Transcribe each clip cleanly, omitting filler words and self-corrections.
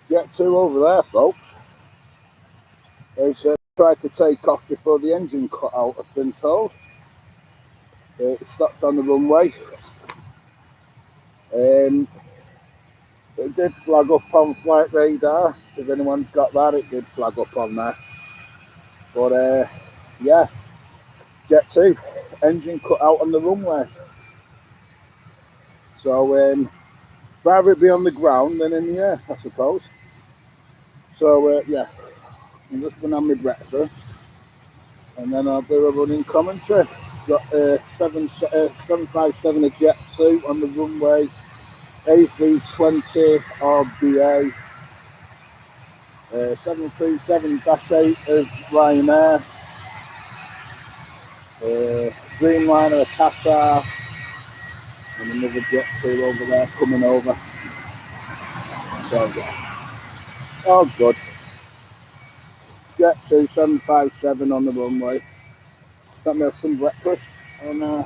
Jet 2 over there, folks. It's tried to take off before the engine cut out, I've been told. It stopped on the runway. It did flag up on flight radar. If anyone's got that, it did flag up on there. But yeah, Jet 2, engine cut out on the runway. So rather it be on the ground than in the air, I suppose. So yeah, I'm just going to have my breakfast and then I'll do a running commentary. Got 757 of Jet 2 on the runway, A320 RBA, 737-8 of Ryanair, Dreamliner of Qatar, and another Jet 2 over there coming over. So yeah, all good. Jet 2 757 on the runway. Let me have some breakfast and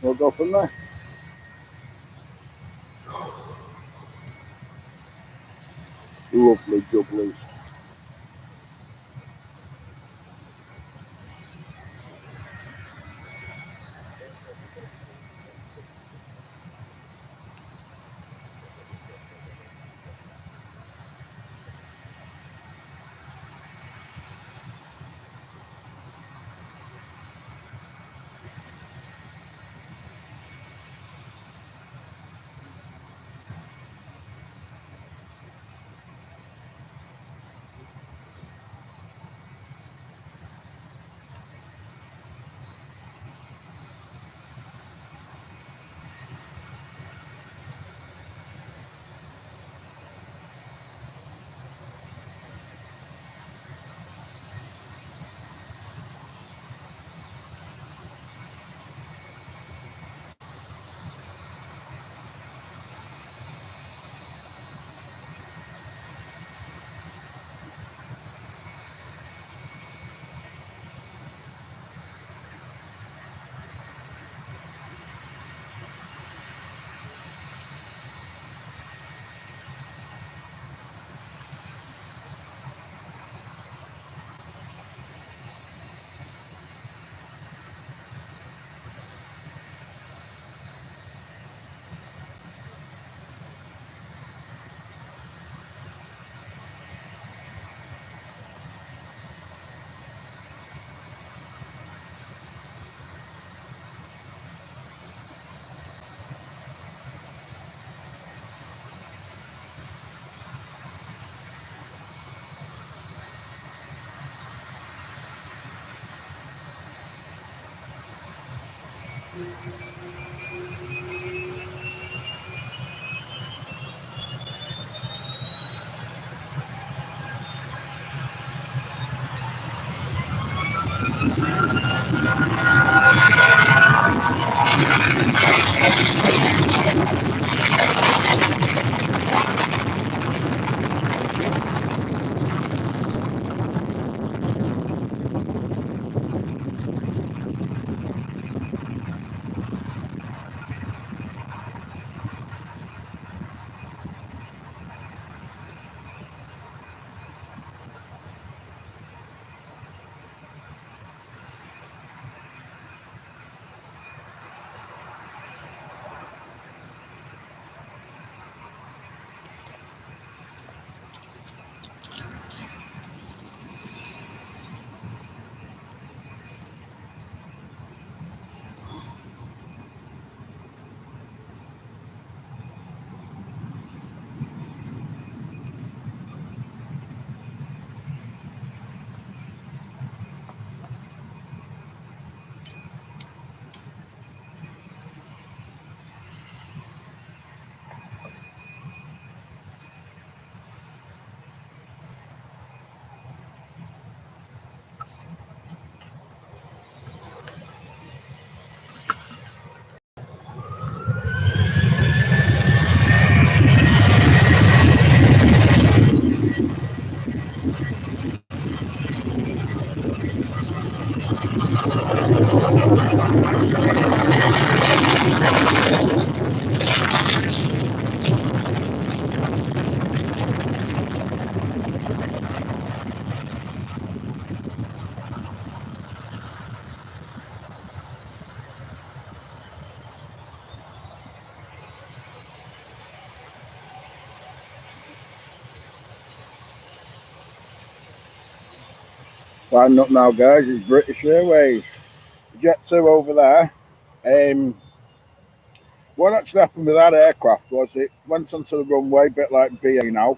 we'll go from there. Lovely jubbly. Lining up now, guys, is British Airways. Jet 2 over there. What actually happened with that aircraft was it went onto the runway, a bit like BA now,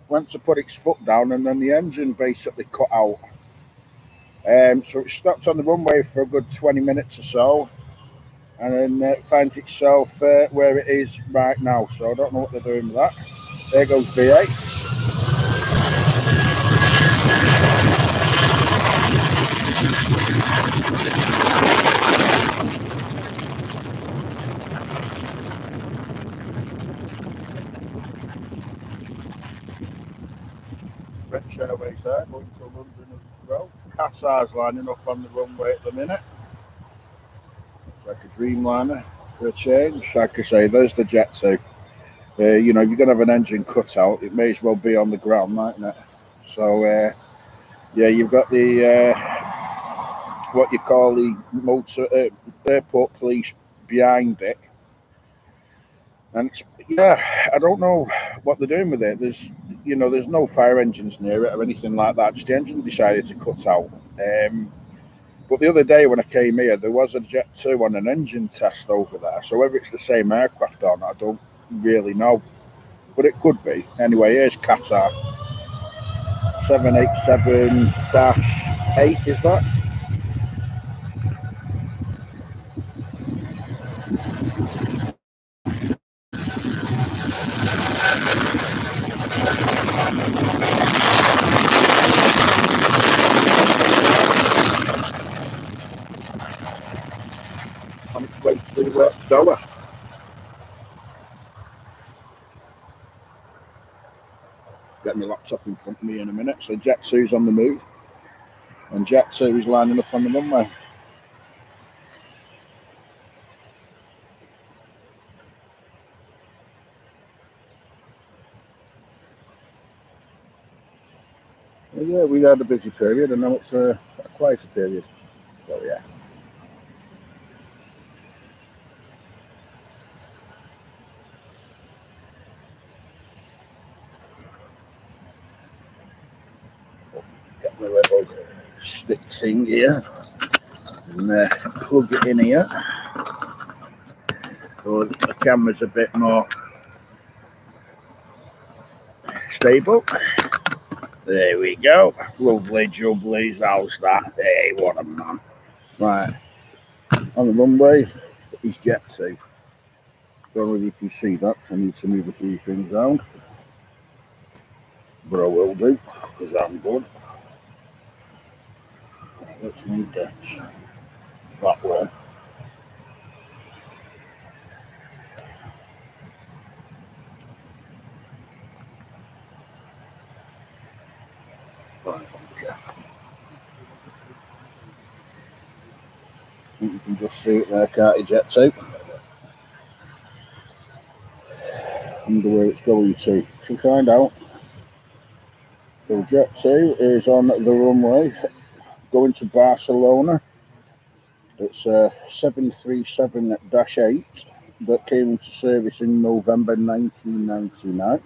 went to put its foot down, and then the engine basically cut out. So it stopped on the runway for a good 20 minutes or so, and then finds itself where it is right now. So I don't know what they're doing with that. There goes BA. British Airways there, going to London as well. Qatar's lining up on the runway at the minute. It's like a Dreamliner for a change. Like I say, there's the Jet 2. You know, if you're going to have an engine cut out, it may as well be on the ground, mightn't it? So, yeah, you've got the what you call the airport police behind it. And yeah, I don't know what they're doing with it. There's no fire engines near it or anything like that. Just the engine decided to cut out. But the other day when I came here, there was a Jet 2 on an engine test over there. So whether it's the same aircraft or not, I don't really know. But it could be. Anyway, here's Qatar. 787-8, is that? On its way to Doha. Get my laptop in front of me in a minute. So Jet 2's on the move. And Jet 2 is lining up on the runway. Well, yeah, we had a busy period and now it's a quieter period. So yeah. Get my little stick thing here and plug it in here. So the camera's a bit more stable. There we go. Lovely jubblies, how's that? Hey, what a man. Right. On the runway is Jet 2. Don't know if you can see that. I need to move a few things around. But I will do, because I'm good. Let's move that way. Right, okay. You can just see it there, can't you, Jet 2? I wonder where it's going to. Should find out. So Jet 2 is on the runway going to Barcelona. It's a 737-8 that came into service in November 1999,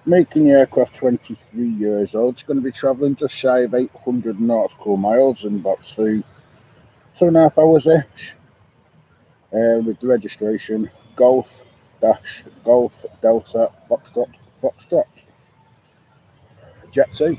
making the aircraft 23 years old. It's going to be travelling just shy of 800 nautical miles in about 2.5 hours ish. With the registration Golf Delta Foxtrot. Jet 2.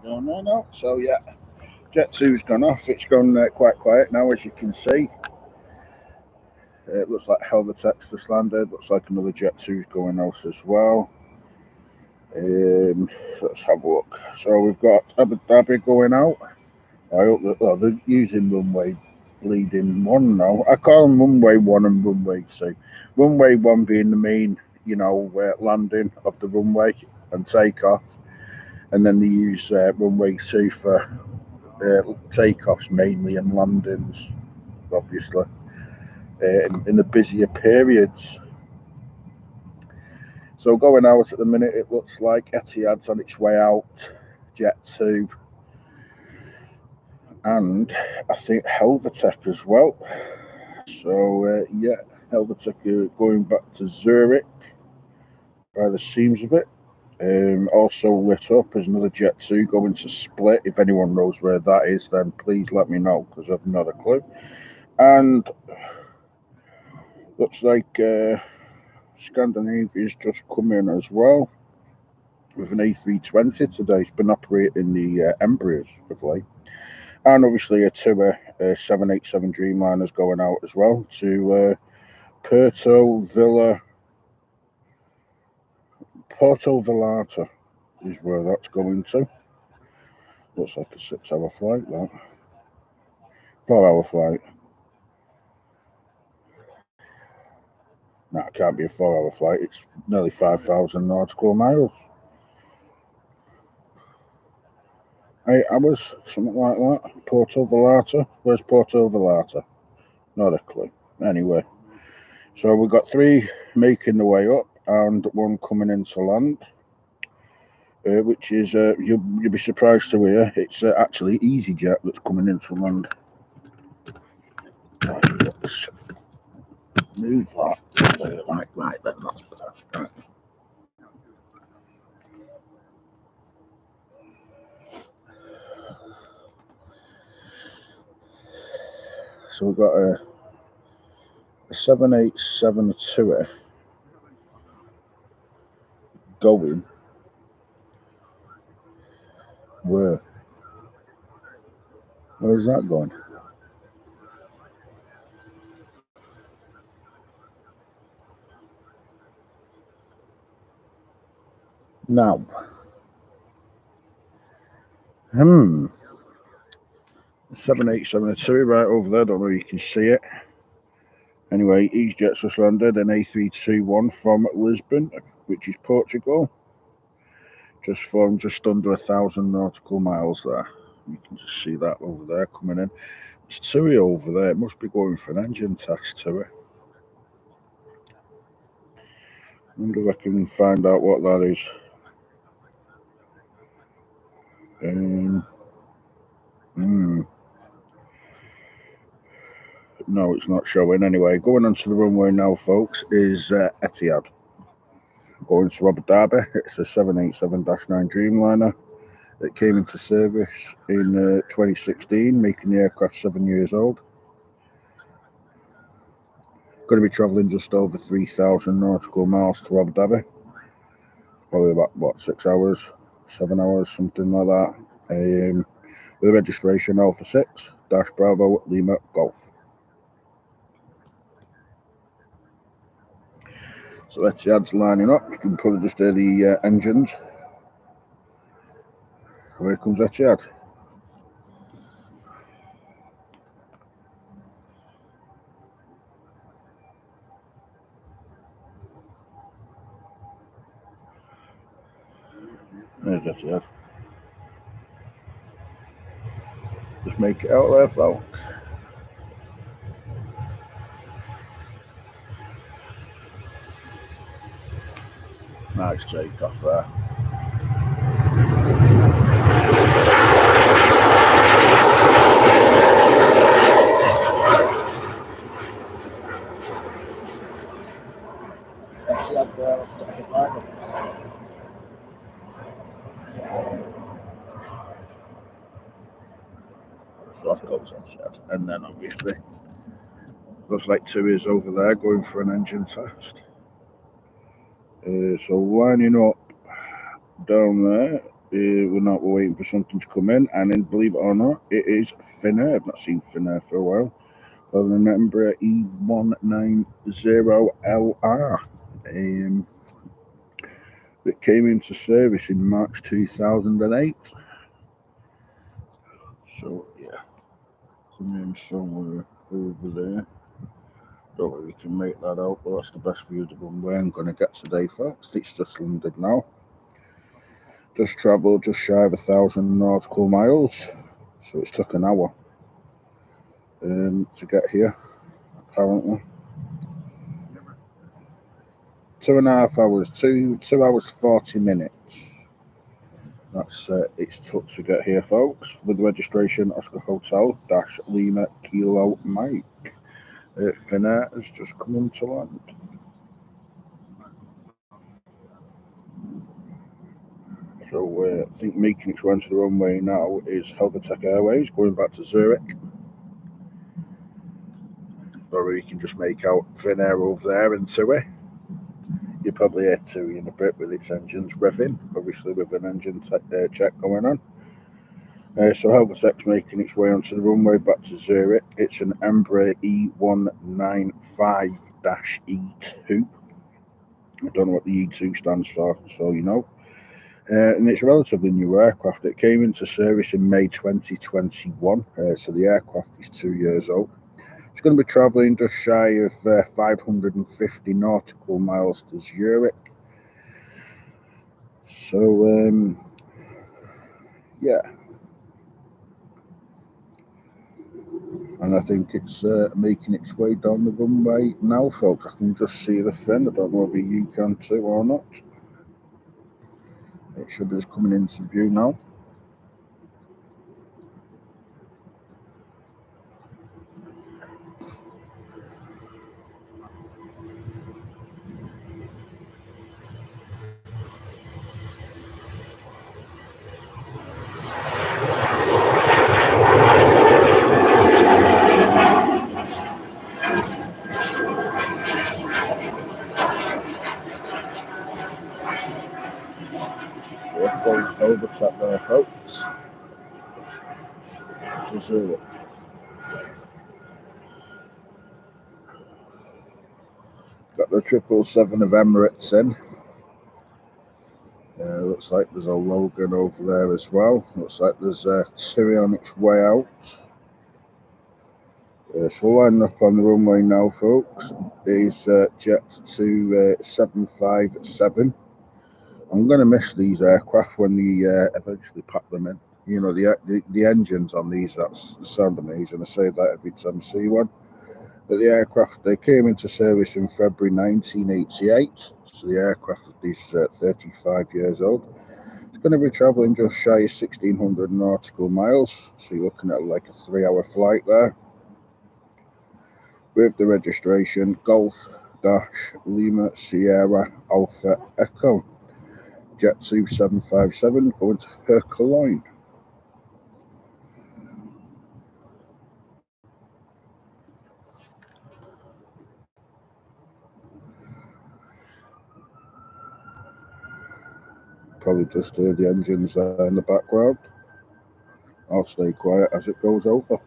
Down there now. So yeah, Jet 2's gone off. It's gone quite quiet now, as you can see. It looks like Helvetex just landed. Looks like another Jet 2's going off as well. So let's have a look. So we've got Abu Dhabi going out. I hope that they're using runway bleeding 1 now. I call them runway 1 and runway 2. Runway 1 being the main, landing of the runway and takeoff. and then they use runway 2 for takeoffs mainly and landings, obviously, in the busier periods. So going out at the minute, it looks like Etihad's on its way out, Jet2, and I think Helvetic as well. So yeah, Helvetic are going back to Zurich by the seams of it. Also lit up as another Jet2 going to Split. If anyone knows where that is, then please let me know, because I've not a clue. And looks like Scandinavia's just come in as well with an A320 today. It's been operating the Embraers of late. And obviously a TUI 787 Dreamliner's going out as well to Porto Vallarta is where that's going to. Looks like a 6-hour flight, that. 4-hour flight. No, it can't be a 4-hour flight. It's nearly 5,000 nautical miles. 8 hours, something like that. Porto Vallarta. Where's Porto Vallarta? Not a clue. Anyway, so we've got 3 making the way up and 1 coming into land, which is, you'll be surprised to hear, it's actually EasyJet that's coming into land. Let's move that. Right, then that's better. Right. So we've got a 787 TUI going. Where's that going? Now, 787 TUI right over there. Don't know if you can see it. Anyway, EasyJet's just landed an A321 from Lisbon, which is Portugal. Just from just under 1,000 nautical miles there. You can just see that over there coming in. It's TUI over there. It must be going for an engine test, TUI. I wonder if I can find out what that is. No, it's not showing. Anyway, going onto the runway now, folks, is Etihad. Going to Abu Dhabi. It's a 787-9 Dreamliner that came into service in 2016, making the aircraft 7 years old. Going to be travelling just over 3,000 nautical miles to Abu Dhabi. Probably about, 6 hours, 7 hours, something like that. With a registration Alpha 6, Bravo Lima Golf. So Etihad's lining up. You can probably just hear the engines. Here comes Etihad. There's Etihad. Just make it out there, folks. Nice takeoff there. Etihad there off the back. So off goes Etihad. And then obviously, looks like TUI is over there going for an engine test. So lining up down there, we're waiting for something to come in, and then believe it or not, it is Finnair. I've not seen Finnair for a while. An Embraer E190LR that came into service in March 2008. So yeah, some names somewhere over there. Don't know if you can make that out, but that's the best view of the runway I'm going to get today, folks. It's just landed now. Just travelled just shy of 1,000 nautical miles, so it's took an hour to get here, apparently. 2.5 hours, 2 hours 40 minutes. That's it's took to get here, folks. With registration, Oscar Hotel - Lima Kilo Mike. Finnair has just come into land. So I think making its way onto the runway now is Helvetic Airways going back to Zurich. Or you can just make out Finnair over there and TUI. You probably hear TUI in a bit with its engines revving, obviously with an engine check going on. So Helvetic's making its way onto the runway back to Zurich. It's an Embraer E195-E2. I don't know what the E2 stands for, so you know. And it's a relatively new aircraft. It came into service in May 2021, so the aircraft is 2 years old. It's going to be travelling just shy of 550 nautical miles to Zurich. So, yeah. And I think it's making its way down the runway now, folks. I can just see the fin. I don't know whether you can too or not. It should be just coming into view now. Fourth goes Helvetic there, folks. To Zurich. Got the 777 of Emirates in. Looks like there's a Logan over there as well. Looks like there's a TUI on its way out. So we're lining up on the runway now, folks. These Jet 757. I'm going to miss these aircraft when they eventually pack them in. You know, the engines on these, that's sound amazing. I say that every time I see one. But the aircraft, they came into service in February 1988. So the aircraft is 35 years old. It's going to be travelling just shy of 1,600 nautical miles. So you're looking at like a 3-hour flight there. With the registration, Golf - Lima Sierra Alpha Echo. Jet 757 going to Herculogne. Probably just hear the engines there in the background. I'll stay quiet as it goes over.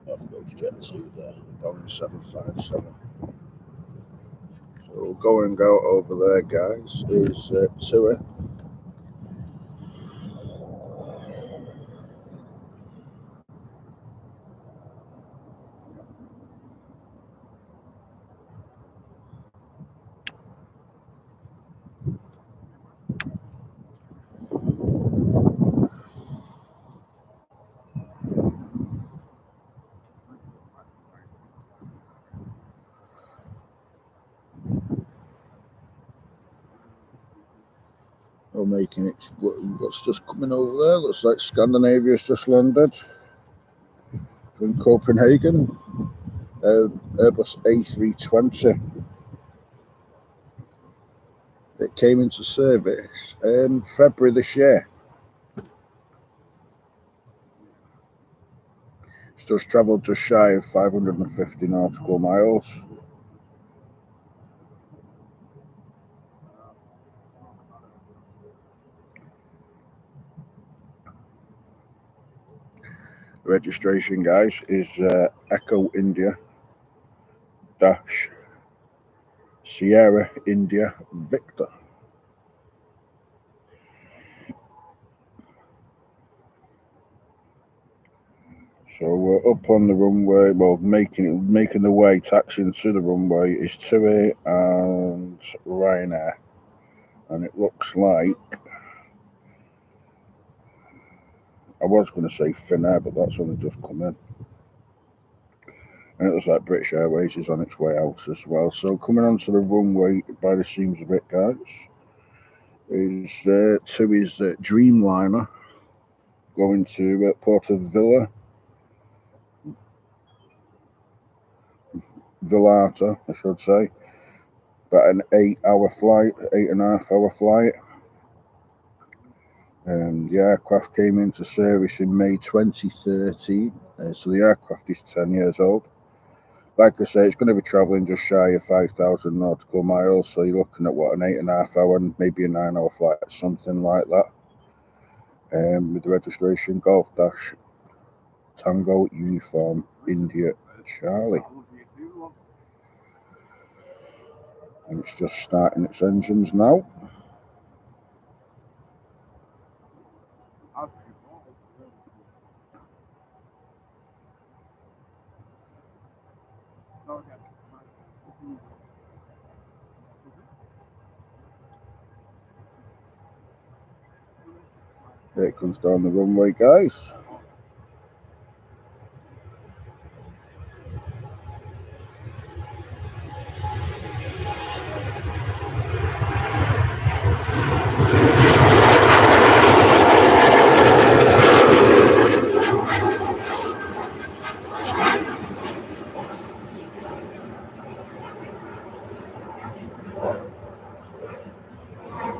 Off goes Jet 2 there, Boeing 757. So going out over there, guys, is TUI. We're making it. What's just coming over there? Looks like Scandinavia's just landed in Copenhagen. Airbus A320. It came into service February this year. It's just travelled just shy of 550 nautical miles. Registration, guys, is Echo India dash Sierra India Victor. So we're up on the runway, well, making the way, taxiing to the runway is TUI and Ryanair, and it looks like, I was going to say Finnair, but that's only just come in. And it looks like British Airways is on its way out as well. So coming onto the runway by the seams of it, guys, is TUI's Dreamliner going to Port of Villata, I should say. About an 8-hour flight, 8.5-hour flight. The aircraft came into service in May 2013, so the aircraft is 10 years old. Like I say, it's going to be travelling just shy of 5,000 nautical miles, so you're looking at what, an 8.5-hour and maybe a 9-hour flight, something like that. With the registration Golf Dash Tango Uniform India Charlie. And it's just starting its engines now. There it comes down the runway, guys.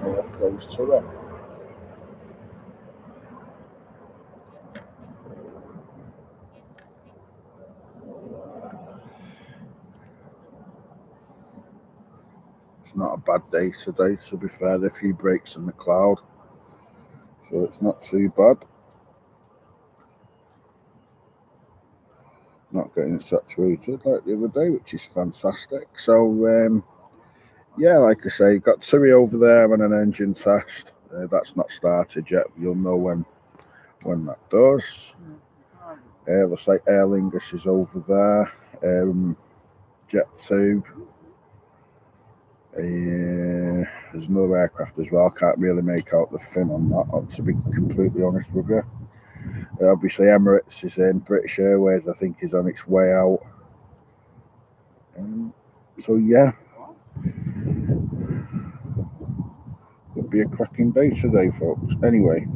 And off goes TUI. It's not a bad day today, to be fair. There are a few breaks in the cloud, so it's not too bad. Not getting saturated like the other day, which is fantastic. So, yeah, like I say, got TUI over there on an engine test. That's not started yet. You'll know when that does. Looks like Aer Lingus is over there. Jet2. There's another aircraft as well. Can't really make out the fin on that, to be completely honest with you. Obviously, Emirates is in. British Airways, I think, is on its way out. So, yeah. Could be a cracking day today, folks. Anyway.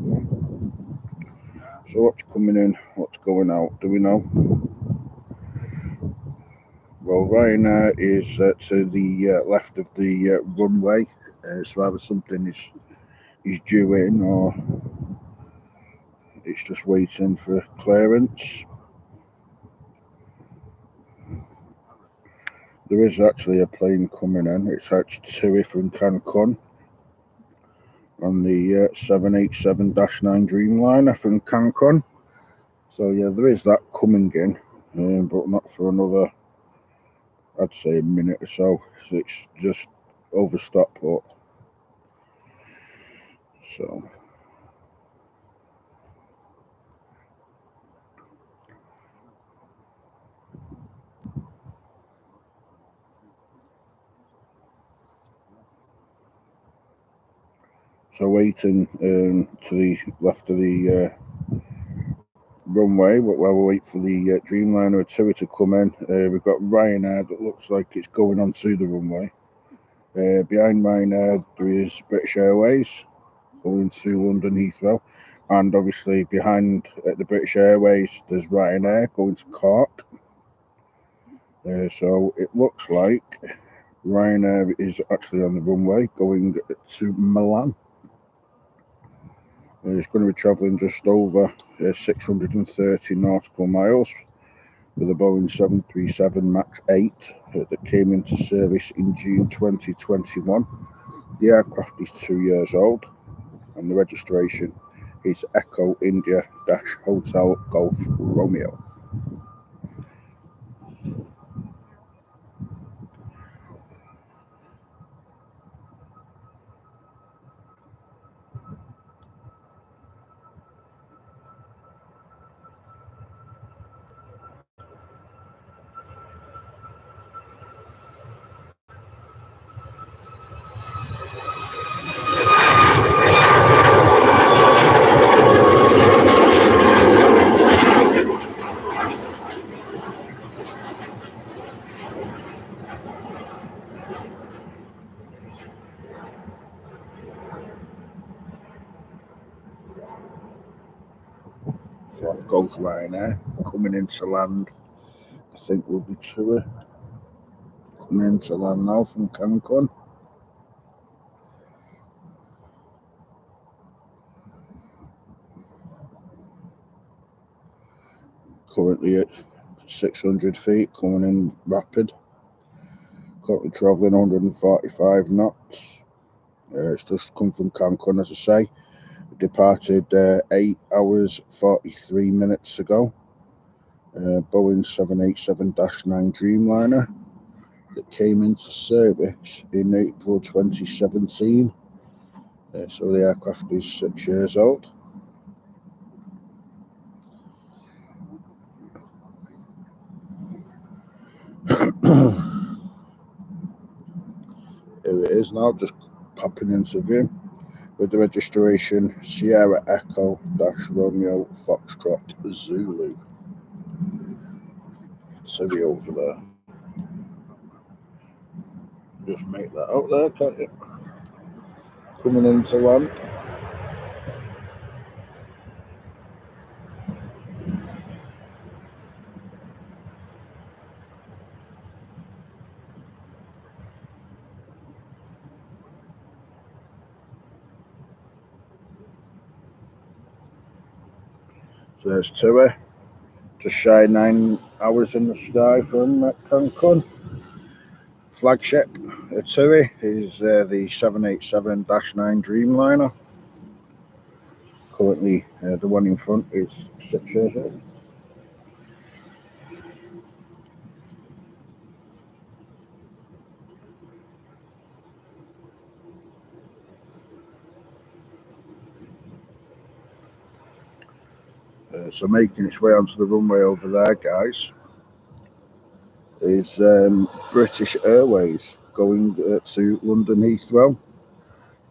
So, what's coming in? What's going out? Do we know? Well, Ryanair is to the left of the runway. So either something is due in or it's just waiting for clearance. There is actually a plane coming in. It's actually TUI from Cancun on the 787-9 Dreamliner from Cancun. So yeah, there is that coming in, but not for another, I'd say, a minute or so. So it's just overstop port. So waiting to the left of the runway while we wait for the Dreamliner or TUI to come in. We've got Ryanair that looks like it's going onto the runway. Behind Ryanair there is British Airways going to London Heathrow, and obviously behind the British Airways there's Ryanair going to Cork. So it looks like Ryanair is actually on the runway going to Milan. It's going to be travelling just over 630 nautical miles with a Boeing 737 MAX 8 that came into service in June 2021. The aircraft is 2 years old and the registration is Echo India Hotel Golf Romeo. So off goes Ryanair, coming into land. I think we'll be TUI coming into land now from Cancun. Currently at 600 feet, coming in rapid. Currently travelling 145 knots. It's just come from Cancun, as I say. Departed 8 hours 43 minutes ago. Boeing 787-9 Dreamliner that came into service in April 2017. So the aircraft is 6 years old. Here it is now, just popping into view with the registration Sierra Echo Romeo Foxtrot Zulu. So we over there. Just make that out there, can't you? Coming into land. So there's TUI, just shy 9 hours in the sky from Cancun. Flagship TUI is the 787-9 Dreamliner. Currently, the one in front is 6 years old. So making its way onto the runway over there, guys, is British Airways going to London Heathrow.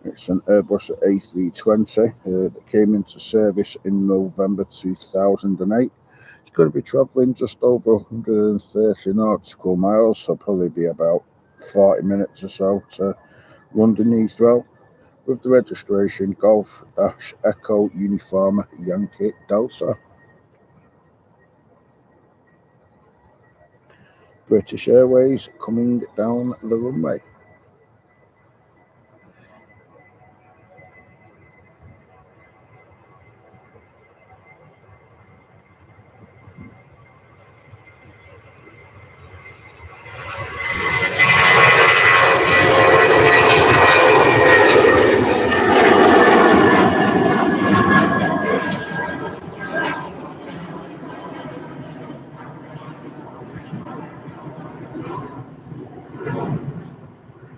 It's an Airbus A320 that came into service in November 2008. It's going to be travelling just over 130 nautical miles, so probably be about 40 minutes or so to London Heathrow, with the registration Golf Echo Uniform Yankee Delta. British Airways coming down the runway.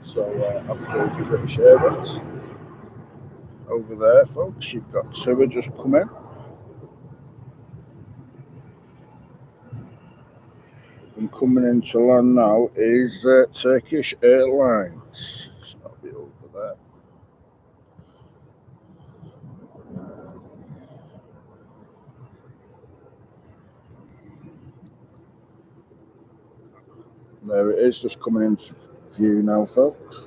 So after British Airways, over there, folks, you've got TUI just come in. And coming into land now is Turkish Airlines. So I'll be over there. There it is, just coming into view now, folks.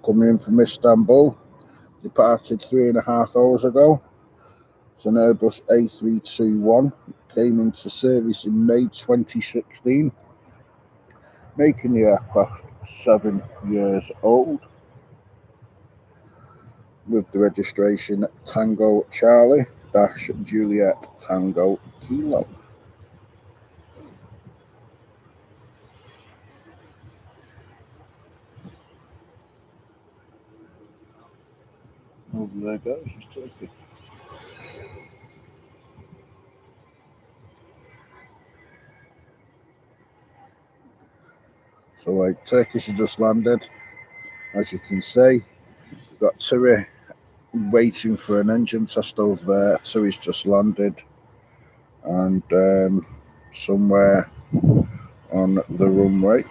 Coming in from Istanbul, departed 3.5 hours ago. It's an Airbus A321, came into service in May 2016. making the aircraft 7 years old, with the registration Tango Charlie dash Juliet Tango Kilo. Over there goes his turkey. So Turkish has just landed, as you can see. We've got Turi waiting for an engine test over there. Turi's just landed, and somewhere on the runway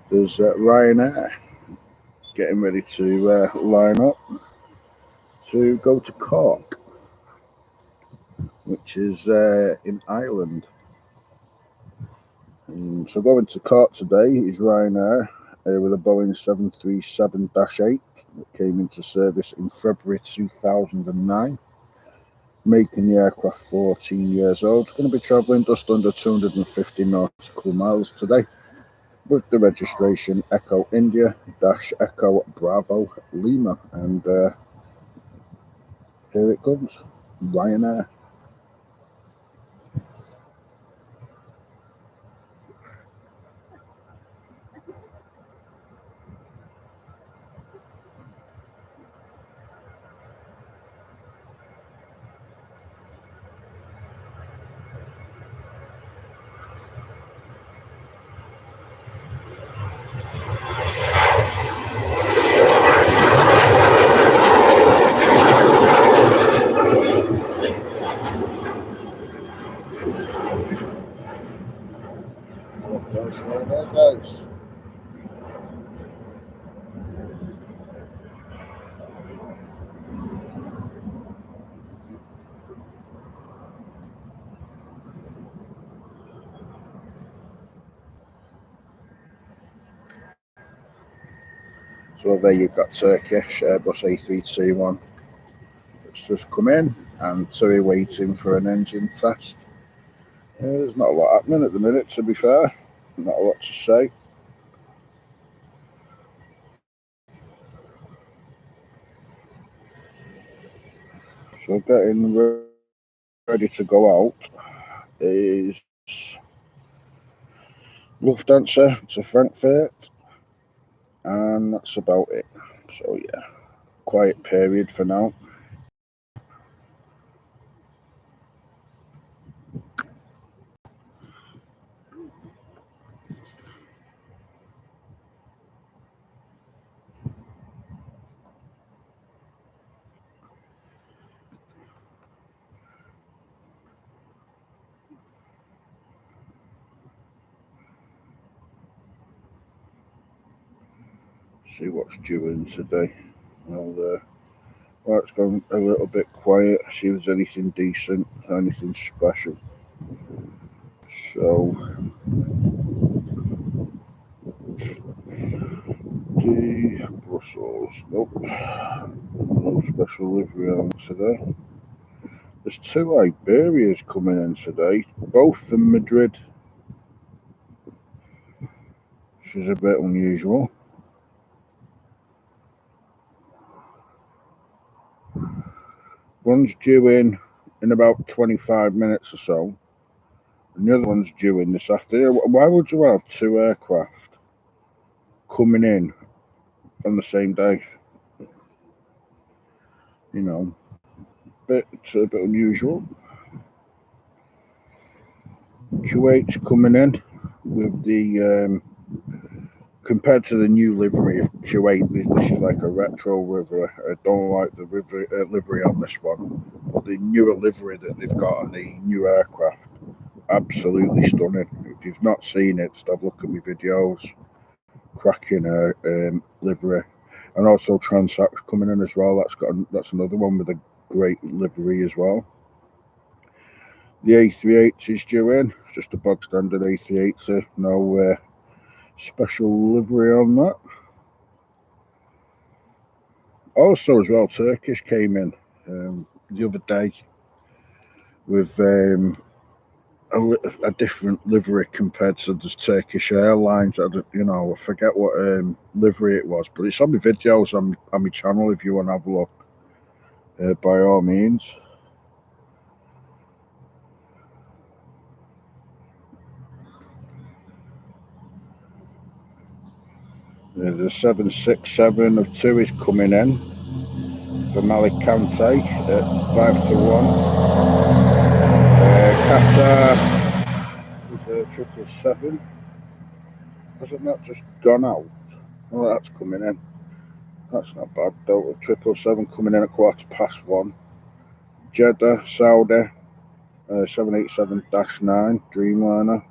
there's Ryanair getting ready to line up to go to Cork, which is in Ireland. So going to Cork today is Ryanair with a Boeing 737-8 that came into service in February 2009, making the aircraft 14 years old. It's going to be travelling just under 250 nautical miles today, with the registration Echo India dash Echo Bravo Lima. And here it comes, Ryanair. Ryanair, guys. So there you've got Turkish Airbus A321. It's just come in, and Turi waiting for an engine test. There's not a lot happening at the minute, to be fair. Not a lot to say. So getting ready to go out is Lufthansa to Frankfurt, and that's about it. So yeah, quiet period for now. See what's due in today. Well, it's gone a little bit quiet. See if there's anything decent, anything special. So the Brussels, nope, no special livery on today. There's 2 Iberias coming in today, both from Madrid, which is a bit unusual. One's due in about 25 minutes or so, and the other one's due in this afternoon. Why would you have 2 aircraft coming in on the same day? You know, it's a bit unusual. Kuwait's coming in with the compared to the new livery of Kuwait, this is like a retro livery. I don't like the livery on this one, but the newer livery that they've got on the new aircraft, absolutely stunning. If you've not seen it, just have a look at my videos. Cracking livery, and also Transact's coming in as well. That's another one with a great livery as well. The A380 is due in, just a bog standard A380, no special livery on that. Also, as well, Turkish came in the other day with a different livery compared to the Turkish Airlines. I forget what livery it was, but it's on my videos on my channel if you want to have a look. By all means. The 767 of 2 is coming in for Alicante at 5-1. Qatar is 777. Has it not just gone out? Oh, that's coming in. That's not bad. Delta 777 coming in at 1:15. Jeddah, Saudi, 787-9 Dreamliner.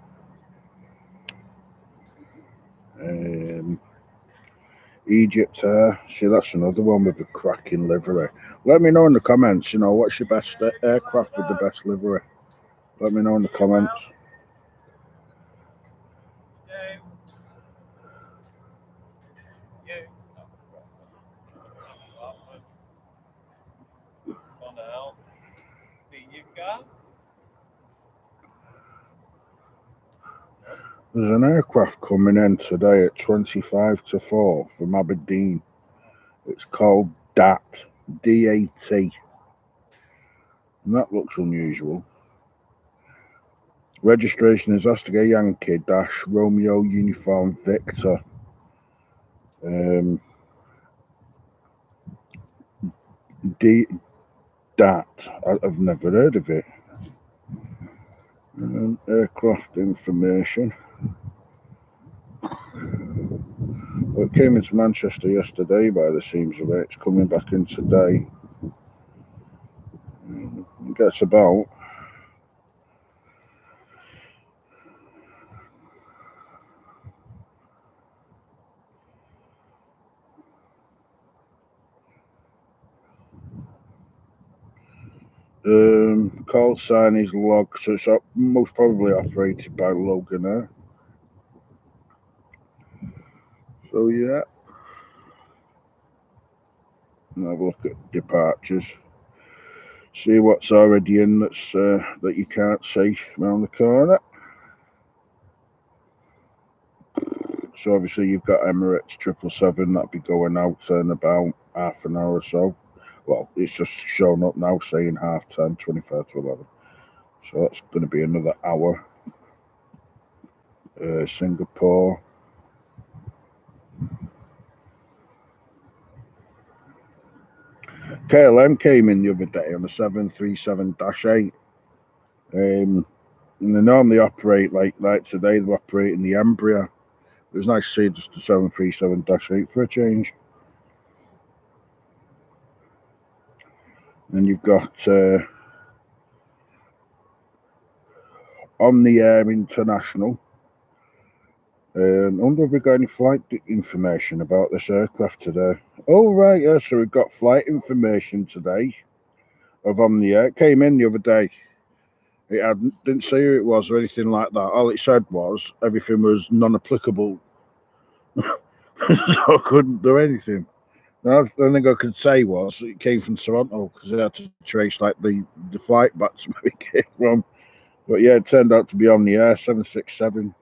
Egypt Air. See, that's another one with a cracking livery. Let me know in the comments, what's your best aircraft with the best livery? Let me know in the comments. There's an aircraft coming in today at 4 from Aberdeen. It's called DAT, D-A-T. And that looks unusual. Registration is Oscar Yankee - Romeo Uniform Victor. DAT. I've never heard of it. Aircraft information. Well, it came into Manchester yesterday by the seams of it. It's coming back in today. It gets about call sign is log, so it's most probably operated by Loganair. So yeah, and have a look at departures. See what's already in that's that you can't see around the corner. So obviously you've got Emirates 777 that'll be going out in about half an hour or so. Well, it's just showing up now saying 10:30, 11. So that's going to be another hour. Singapore. KLM came in the other day on the 737-8. And they normally operate like today, they're operating the Embraer. It was nice to see just the 737-8 for a change. And you've got On the Air International. I wonder if we got any flight information about this aircraft today. Oh, right, yeah, so we've got flight information today of On the Air. It came in the other day. It didn't say who it was or anything like that. All it said was everything was non-applicable. So I couldn't do anything. The only thing I could say was it came from Toronto because I had to trace like the flight back to where it came from. But yeah, it turned out to be On the Air 767,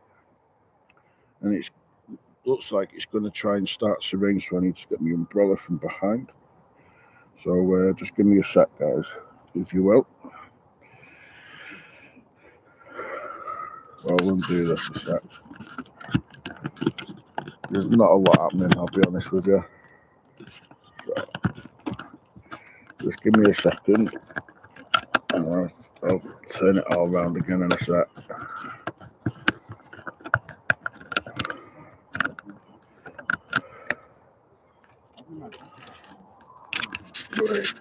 and it looks like it's going to try and start to rain, so I need to get my umbrella from behind. So just give me a sec, guys, if you will. Well, we'll do this a sec. There's not a lot happening, I'll be honest with you. So, just give me a second, and I'll turn it all around again in a sec. Right.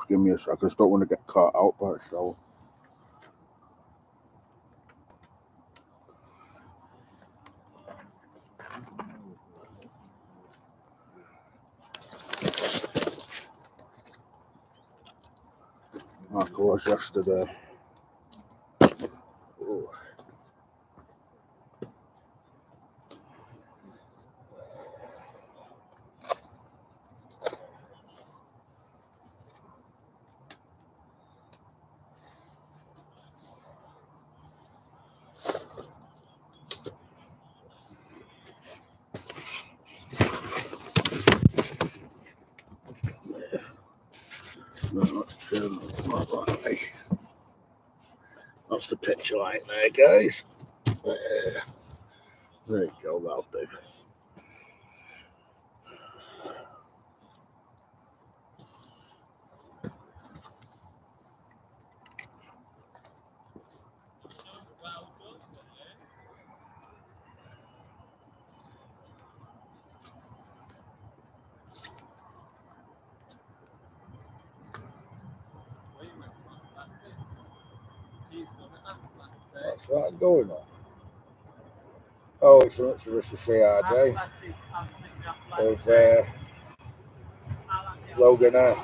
Give me a sec, I just don't want to get caught out by a shower. like I was yesterday. Ooh. No, let's turn that way. That's the picture light there, guys. There you go, that'll do. What's that going on? Oh, it's an Exodus to CRJ of Logan Air.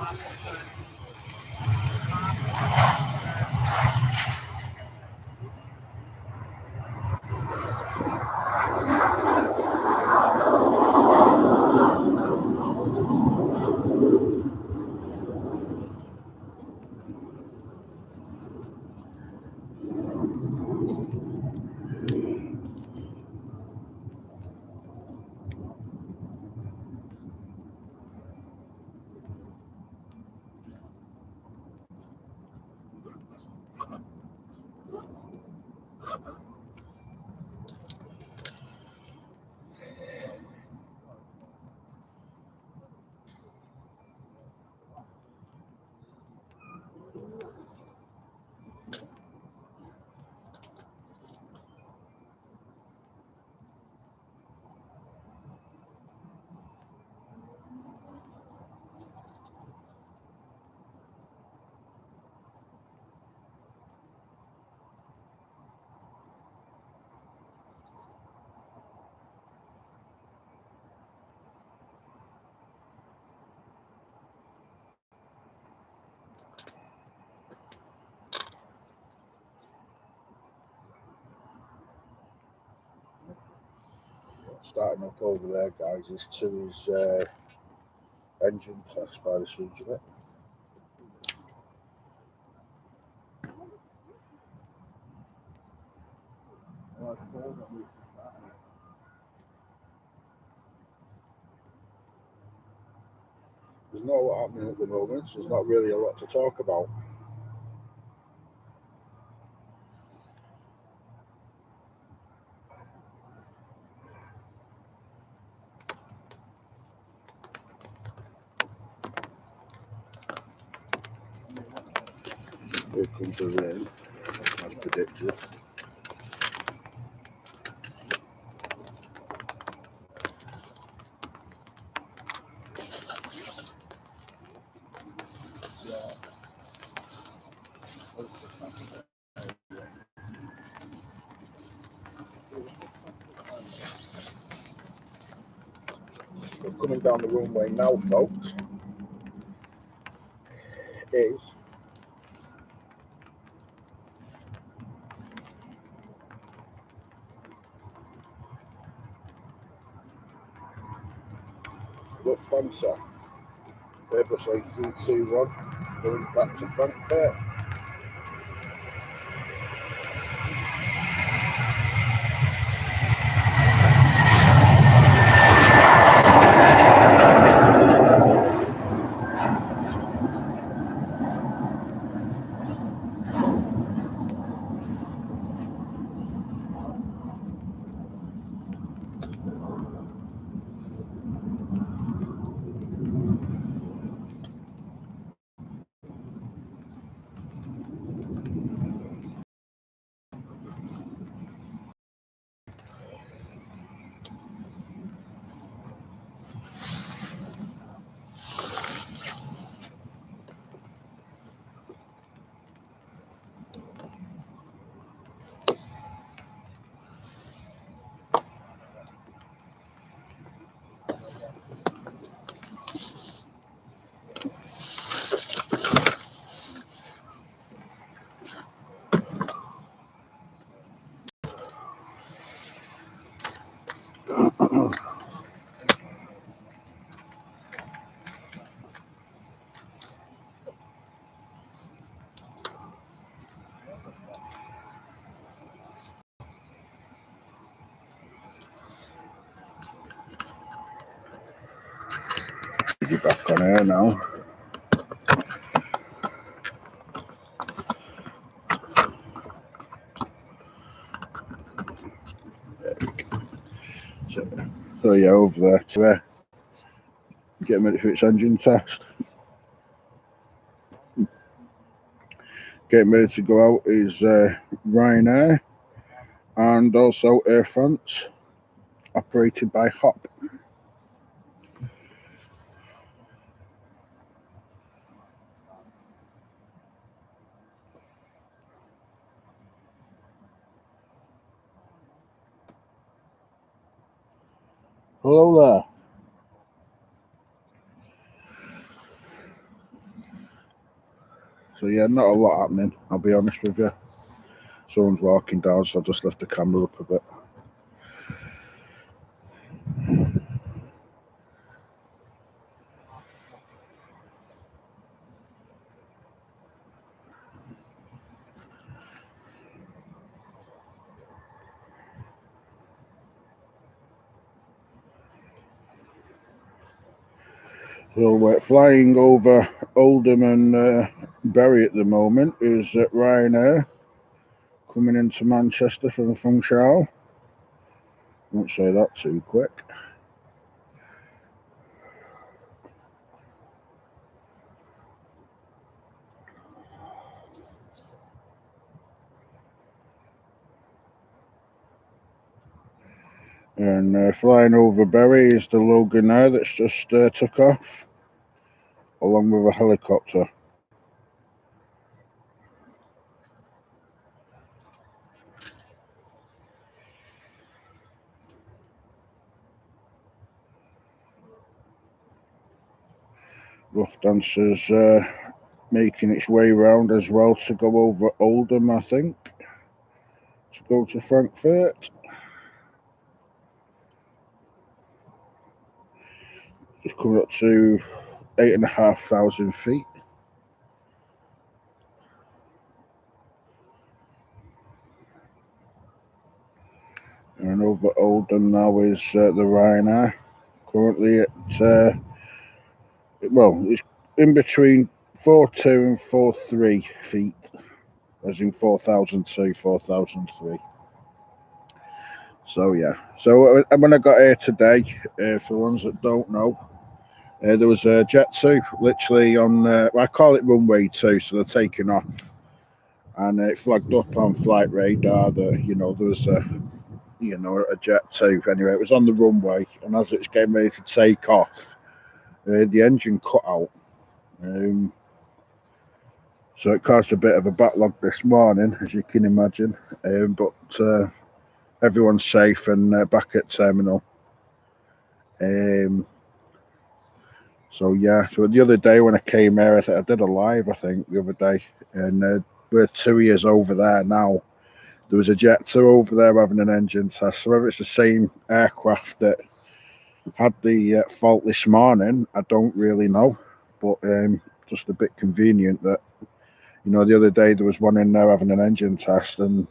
Starting up over there, guys, is to his engine test by the sounds of it. There's not a lot happening at the moment, so there's not really a lot to talk about. Here comes the rain, as predicted. We're coming down the runway now, folks. Is Lufthansa, Airbus A321, going back to Frankfurt. back on air now. So yeah, over there to get ready for its engine test. Getting ready to go out is Ryanair and also Air France, operated by HOP. Hello there. So yeah, not a lot happening, I'll be honest with you. Someone's walking down, so I just left the camera up a bit. So we're flying over Oldham and Bury at the moment is Ryanair coming into Manchester from Funchal. Won't say that too quick. And flying over Bury is the Loganair that's just took off, along with a helicopter. Lufthansa's making its way round as well to go over Oldham, I think, to go to Frankfurt. Just coming up to 8,500 feet. And over Oldham now is the Ryanair, currently at, it's in between 4.2 and 4.3 feet, as in 4,002, 4,003. So yeah, so when I got here today, for the ones that don't know, there was a Jet 2 literally on, I call it runway 2, so they're taking off, and it flagged up on flight radar that, there was a Jet 2. Anyway, it was on the runway, and as it was getting ready to take off, the engine cut out. So it caused a bit of a backlog this morning, as you can imagine. But everyone's safe and back at terminal. So yeah, so the other day when I came here, I did a live, I think, the other day, and we're 2 years over there now. There was a Jet 2 over there having an engine test. So whether it's the same aircraft that had the fault this morning, I don't really know. But just a bit convenient that, the other day there was one in there having an engine test, and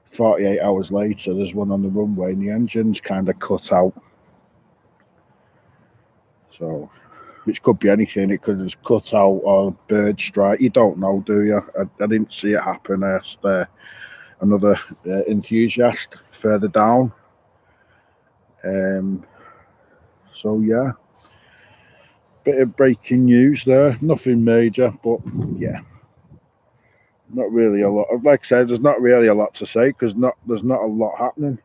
48 hours later there's one on the runway and the engine's kind of cut out. So, which could be anything. It could have just cut out or bird strike. You don't know, do you? I didn't see it happen. I asked another enthusiast further down. So yeah, bit of breaking news there. Nothing major, but yeah, not really a lot. Like I said, there's not really a lot to say because there's not a lot happening.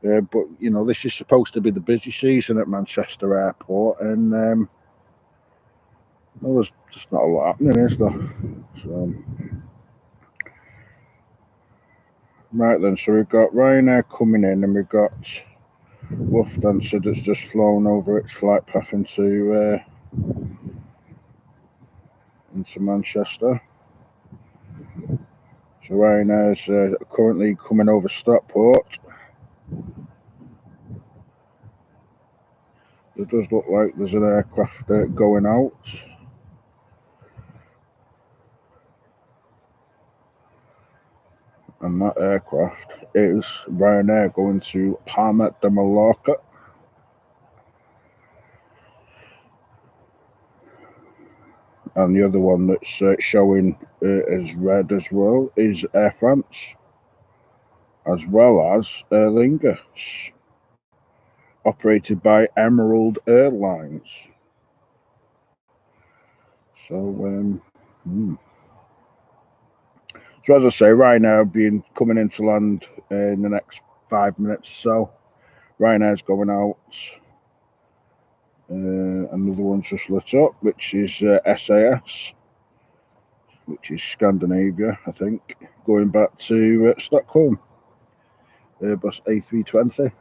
But this is supposed to be the busy season at Manchester Airport, and there's just not a lot happening, is there? So, right then, so we've got Ryanair coming in, and we've got Lufthansa that's just flown over its flight path into Manchester. So Ryanair's currently coming over Stockport. It does look like there's an aircraft going out. And that aircraft is Ryanair going to Palma de Mallorca. And the other one that's showing as red as well is Air France, as well as Aer Lingus, operated by Emerald Airlines. So, so as I say, Ryanair coming into land in the next 5 minutes or so. Ryanair's going out. Another one's just lit up, which is SAS, which is Scandinavia, I think, going back to Stockholm. Airbus A320.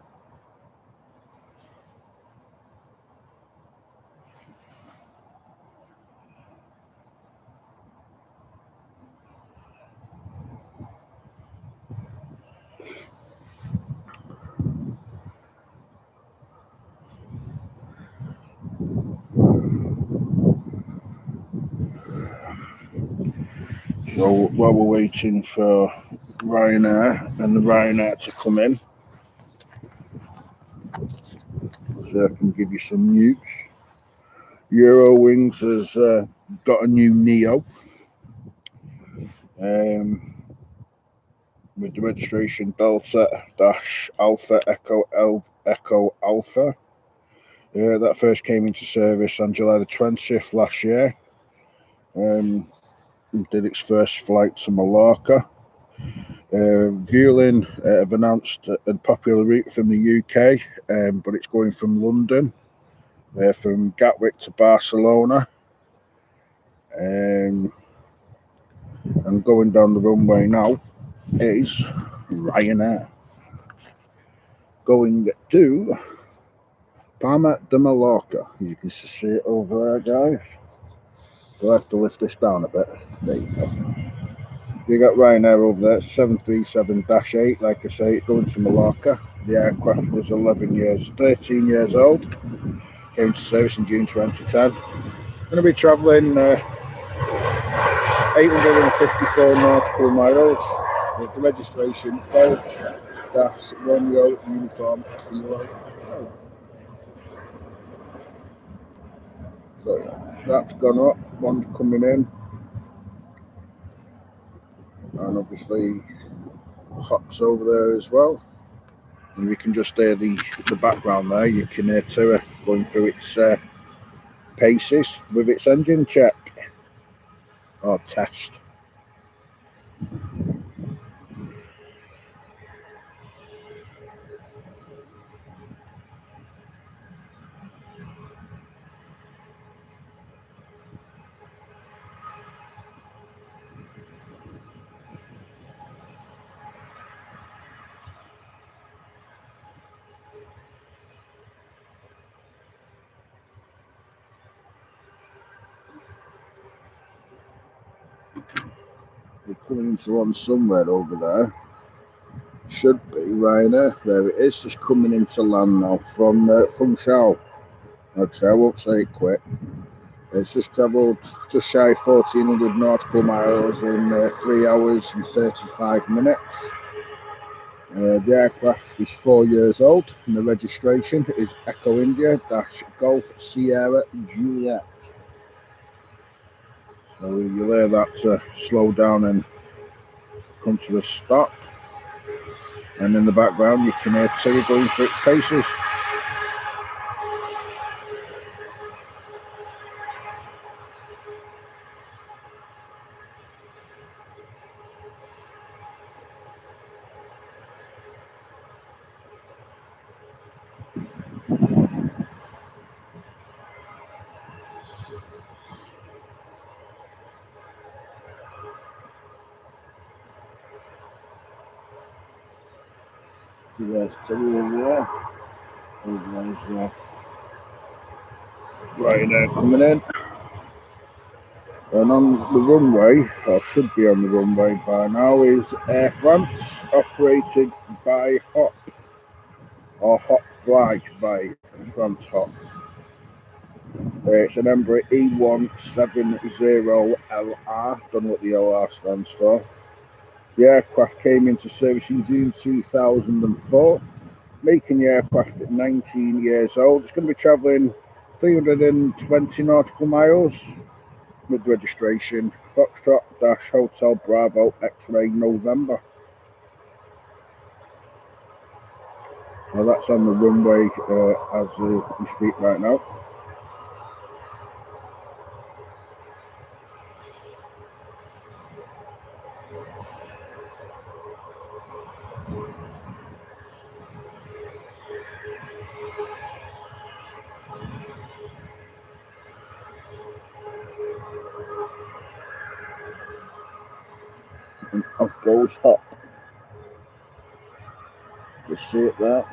So while we're waiting for Ryanair and the Ryanair to come in, so I can give you some news. Eurowings has got a new Neo with the registration Delta-Alpha Echo Alpha. That first came into service on July the 20th last year. Did its first flight to Mallorca. Vueling have announced a popular route from the UK, but it's going from London, from Gatwick to Barcelona, and going down the runway now is Ryanair, going to Palma de Mallorca. You can see it over there, guys. We'll have to lift this down a bit. There you go. You got Ryanair over there, 737-8. Like I say, it's going to Mallorca. The aircraft is 13 years old. Came to service in June 2010. Going to be travelling 854 nautical miles with the registration Golf-Romeo Uniform Kilo. So that's gone up. One's coming in. And obviously Hop's over there as well. And we can just hear the background there. You can hear Tira going through its paces with its engine check or test. We're coming into land somewhere over there. Should be Ryanair. There it is, just coming into land now from Funchal. I'd say I won't say it quick. It's just travelled just shy of 1,400 nautical miles in 3 hours and 35 minutes. The aircraft is 4 years old and the registration is Echo India Golf Sierra Juliet. So you'll hear that slow down and come to a stop. And in the background you can hear Terry going for its paces. So there's Terry over there. There's Ryanair coming in. And on the runway, or should be on the runway by now, is Air France, operated by Hop, or Hop Fly by France Hop. It's an Embraer E170LR, don't know what the LR stands for. The aircraft came into service in June 2004, making the aircraft at 19 years old. It's going to be travelling 320 nautical miles with registration Foxtrot-Hotel Bravo X-Ray November. So that's on the runway as we speak right now. And off goes Hop. Just see it there.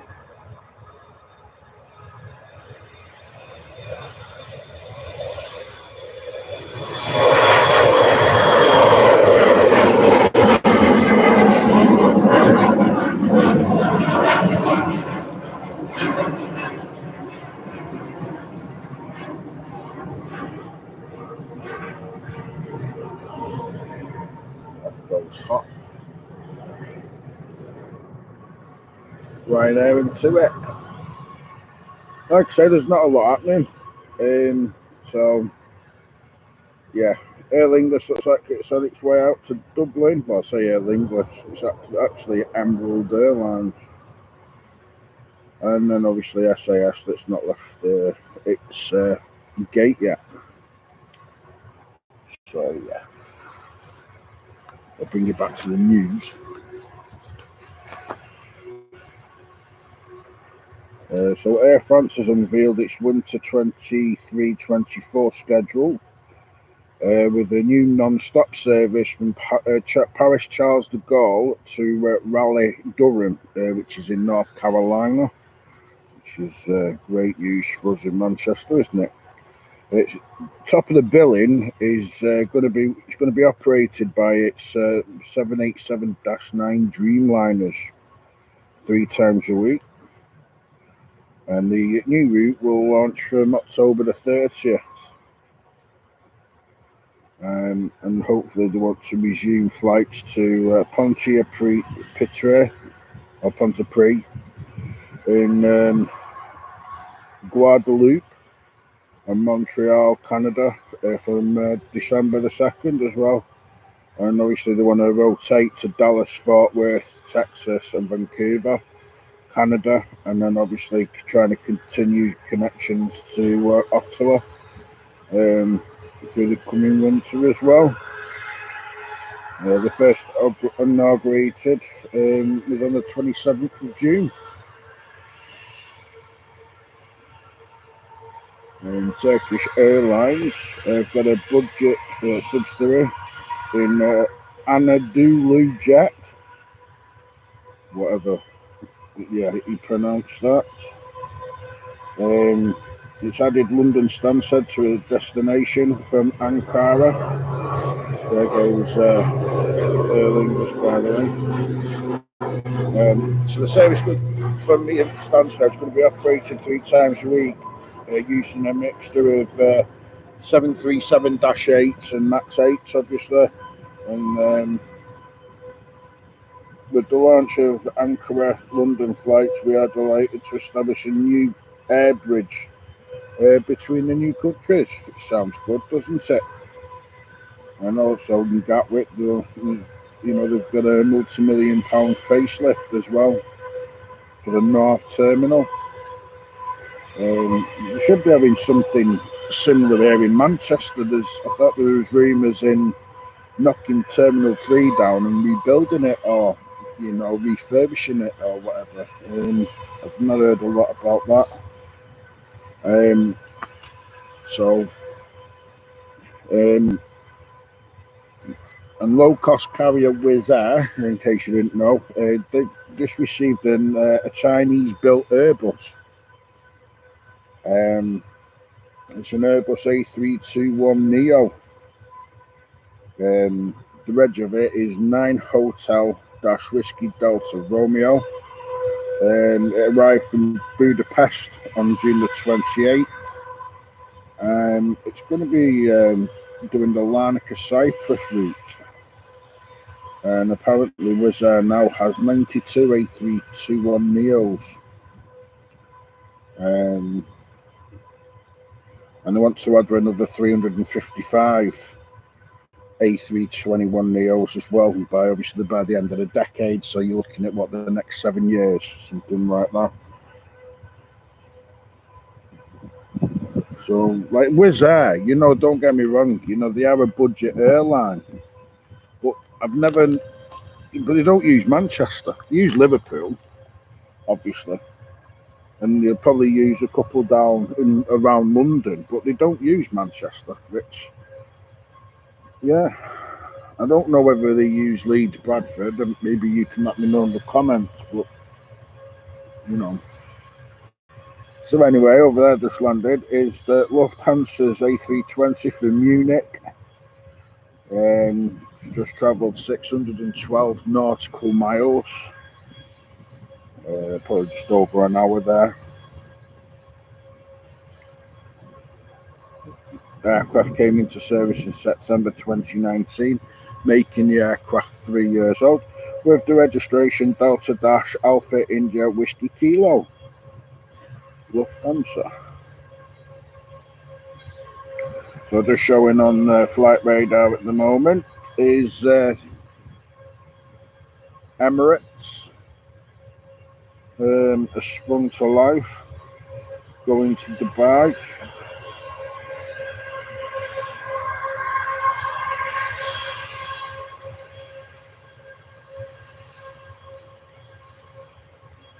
Off goes Hop. Ryanair into it. Like I said, there's not a lot happening. So yeah, Aer Lingus looks like it's on its way out to Dublin. Well, I say Aer Lingus, it's actually Emerald Airlines. And then obviously SAS that's not left its gate yet. So yeah, I'll bring you back to the news. So Air France has unveiled its winter 23-24 schedule with a new non-stop service from Paris Charles de Gaulle to Raleigh Durham, which is in North Carolina, which is great news for us in Manchester, isn't it? It's top of the billing is going to be operated by its 787-9 Dreamliners 3 times a week. And the new route will launch from October the 30th. And hopefully they want to resume flights to Pontypridd or Pontypridd in Guadeloupe and Montreal, Canada from December the 2nd as well. And obviously they want to rotate to Dallas, Fort Worth, Texas and Vancouver, Canada, and then obviously trying to continue connections to Ottawa through the coming winter as well. The first inaugurated was on the 27th of June. Turkish Airlines have got a budget subsidiary in Anadolu Jet, whatever, yeah, you pronounce that. It's added London Stansted to a destination from Ankara. There goes Aer Lingus, by the way. So the service from me at Stansted is going to be operated 3 times a week using a mixture of 737-8s and MAX 8s, obviously. And with the launch of Ankara London flights, we are delighted to establish a new air bridge between the new countries. It sounds good, doesn't it? And also in Gatwick, they've got a multi-million-pound facelift as well for the North Terminal. We should be having something similar here in Manchester. I thought there was rumours in knocking Terminal 3 down and rebuilding it, or refurbishing it or whatever. I've not heard a lot about that. And low-cost carrier Wizz Air, in case you didn't know, they've just received a Chinese-built Airbus. It's an Airbus A321neo. The reg of it is 9 Hotel Whiskey Delta Romeo. It arrived from Budapest on June the 28th. It's going to be doing the Larnaca Cyprus route. And apparently Wizz Air now has 92 A321neos. And they want to add another 355 A321 Neos as well by the end of the decade. So you're looking at the next 7 years, something like that. So like Wizz Air, don't get me wrong, they are a budget airline, but they don't use Manchester. They use Liverpool, obviously, and they'll probably use a couple down around London, but they don't use Manchester, which, yeah, I don't know whether they use Leeds, Bradford, and maybe you can let me know in the comments, but, So anyway, over there just landed is the Lufthansa's A320 from Munich. It's just travelled 612 nautical miles, probably just over an hour there. The aircraft came into service in September 2019, making the aircraft 3 years old, with the registration Delta Dash Alpha India Whiskey Kilo. Lufthansa. So just showing on flight radar at the moment is Emirates. Has sprung to life, going to Dubai.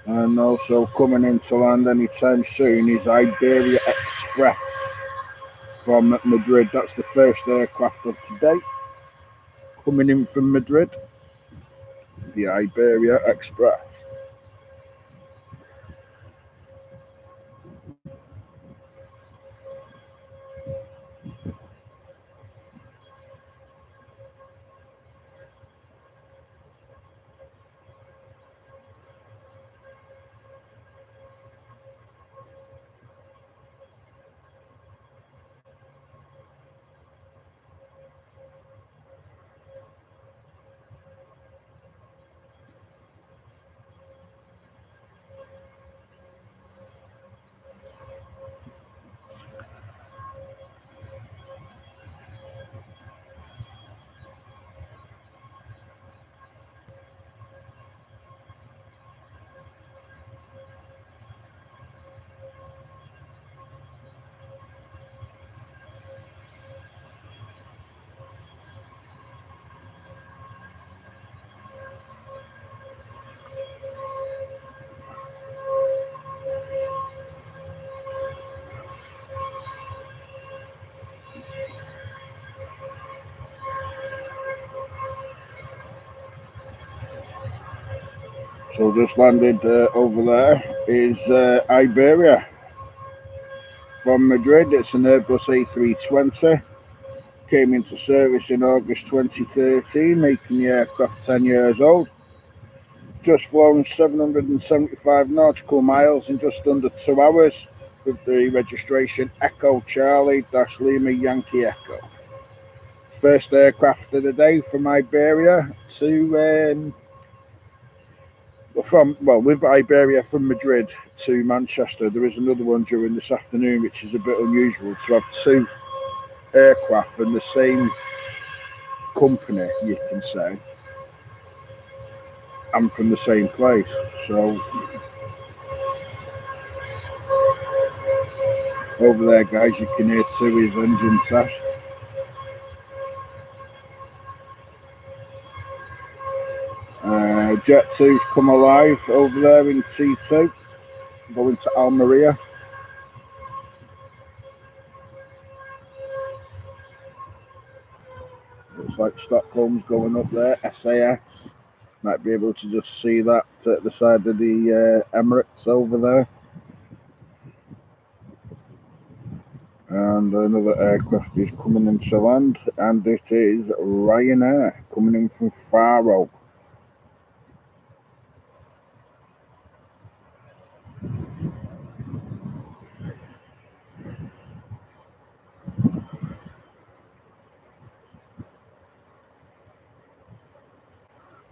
And also coming into land anytime soon is Iberia Express from Madrid. That's the first aircraft of today coming in from Madrid, the Iberia Express. So just landed over there is Iberia from Madrid. It's an Airbus A320. Came into service in August 2013, making the aircraft 10 years old. Just flown 775 nautical miles in just under 2 hours with the registration Echo Charlie - Lima Yankee Echo. First aircraft of the day from Iberia with Iberia from Madrid to Manchester. There is another one during this afternoon, which is a bit unusual to have two aircraft from the same company, you can say, and from the same place. So over there, guys, you can hear Tui's engine test. Jet 2's come alive over there in T2, going to Almeria. Looks like Stockholm's going up there, SAS. Might be able to just see that at the side of the Emirates over there. And another aircraft is coming into land, and it is Ryanair coming in from Faro.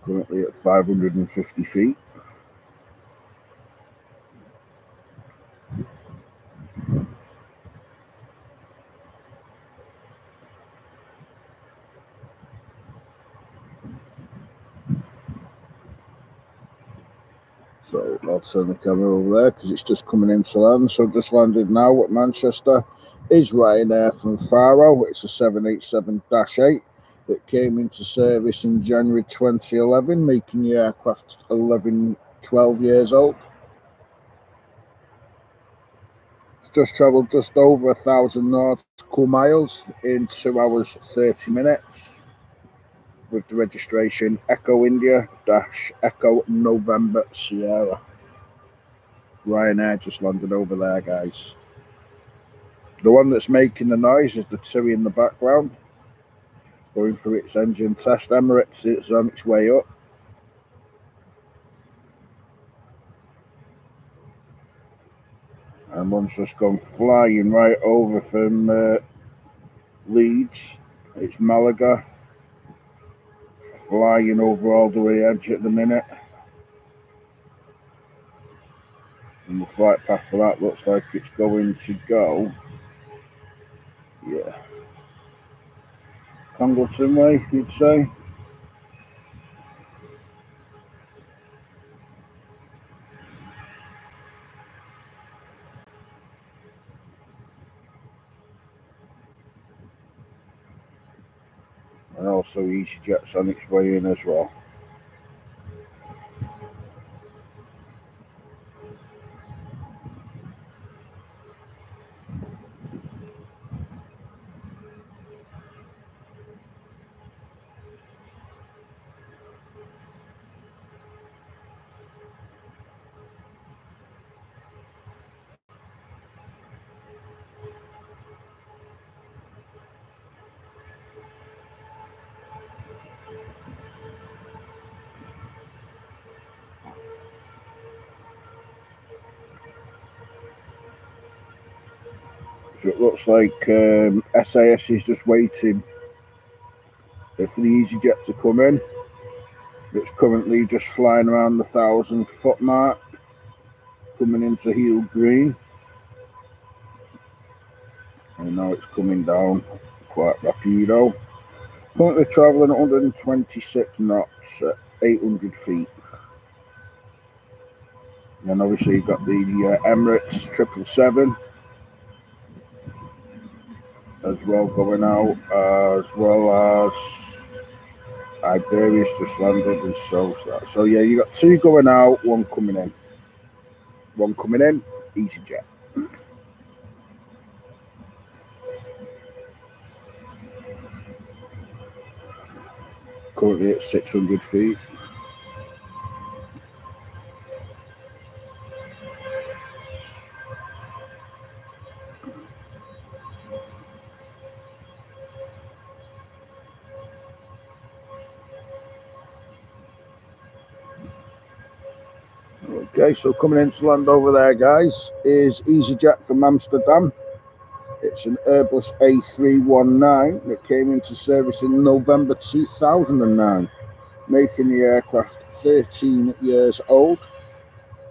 Currently at 550 feet. So I'll turn the camera over there because it's just coming into land. So just landed now at Manchester. Is Ryanair from Faro. It's a 787-8 that came into service in January 2011, making the aircraft 12 years old. It's just travelled just over 1,000 nautical miles in 2 hours 30 minutes. With the registration Echo India - Echo November Sierra. Ryanair just landed over there, guys. The one that's making the noise is the TUI in the background, going through its engine test. Emirates is on its way up. And one's just gone flying right over from Leeds. It's Malaga. Flying over all the way edge at the minute. And the flight path for that looks like it's going to go, yeah, Congleton way, you'd say. And also EasyJet's on its way in as well. So it looks like SAS is just waiting for the EasyJet to come in. It's currently just flying around the 1,000-foot mark, coming into Heel Green. And now it's coming down quite rapido. Currently travelling at 126 knots at 800 feet. And then obviously you've got the Emirates 777 as well going out, as well as Iberia's just landed and so that. So yeah, you got 2 going out, 1 coming in. 1 coming in, EasyJet. Currently at 600 feet. Okay, so coming into land over there, guys, is EasyJet from Amsterdam. It's an Airbus A319 that came into service in November 2009, making the aircraft 13 years old.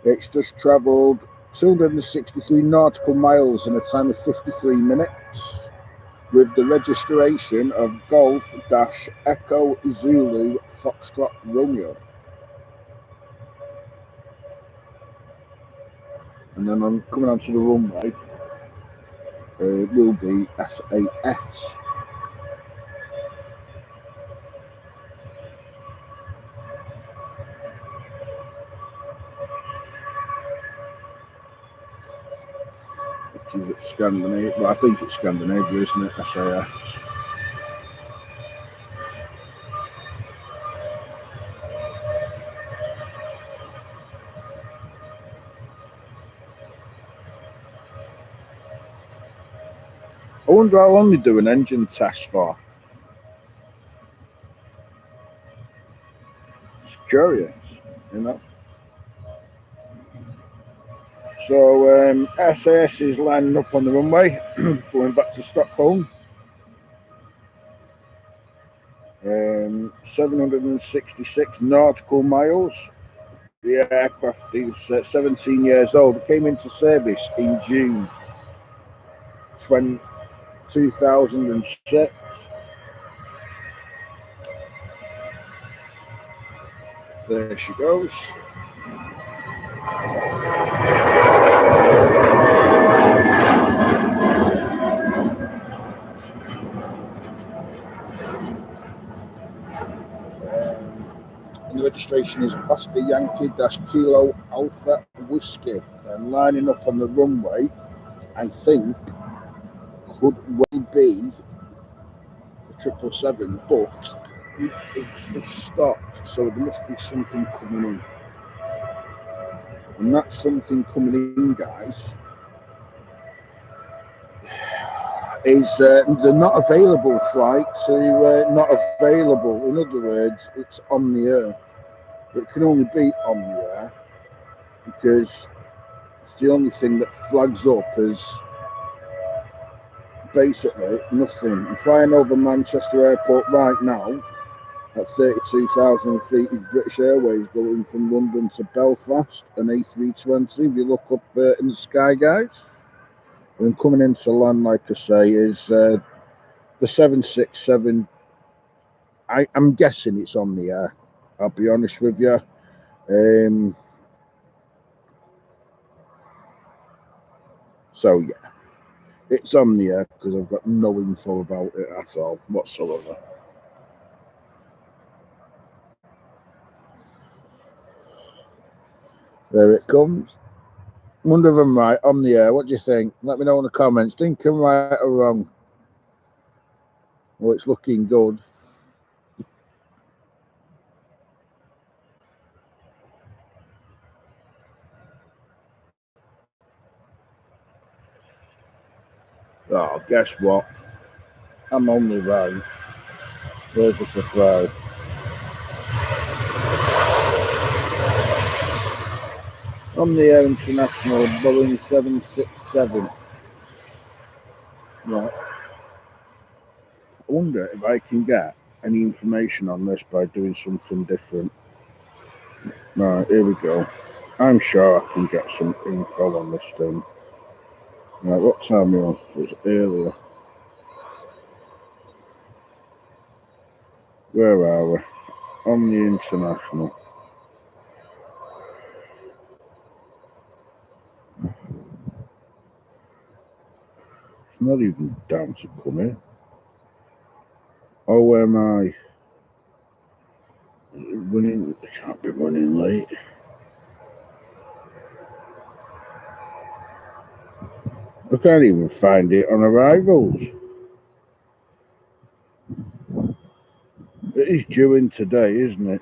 It's just travelled 263 nautical miles in a time of 53 minutes, with the registration of Golf-Echo Zulu Foxtrot Romeo. And then I'm coming onto the runway. It will be SAS. It is at Scandinavia. Well, I think it's Scandinavia, isn't it? SAS. I wonder how long they do an engine test for. It's curious, you know. So SAS is lining up on the runway, going back to Stockholm. 766 nautical miles. The aircraft is 17 years old. It came into service in June 2006. There she goes. And the registration is Oscar Yankee Kilo Alpha Whiskey. And lining up on the runway, I think, could well be the 777, but it's just stopped, so there must be something coming in. And that something coming in, guys, is the not available flight to not available. In other words, it's on the air. It can only be on the air because it's the only thing that flags up as basically nothing. I'm flying over Manchester Airport right now at 32,000 feet. Is British Airways going from London to Belfast, an A320. If you look up in the sky, guys, and coming into land, like I say, is the 767. I'm guessing it's on the air. I'll be honest with you. So yeah, it's on the air because I've got no info about it at all whatsoever. There it comes. Wonder if I'm right on the air. What do you think? Let me know in the comments. Think I'm right or wrong. Well, it's looking good. Oh, guess what? I'm only right. There's a surprise. On the Air International Boeing 767. Right. I wonder if I can get any information on this by doing something different. Right, here we go. I'm sure I can get some info on this thing. Right, what time are we on? So it's earlier. Where are we? On the International. It's not even down to come in. OMI. Running, can't be running late. I can't even find it on arrivals. It is due in today, isn't it?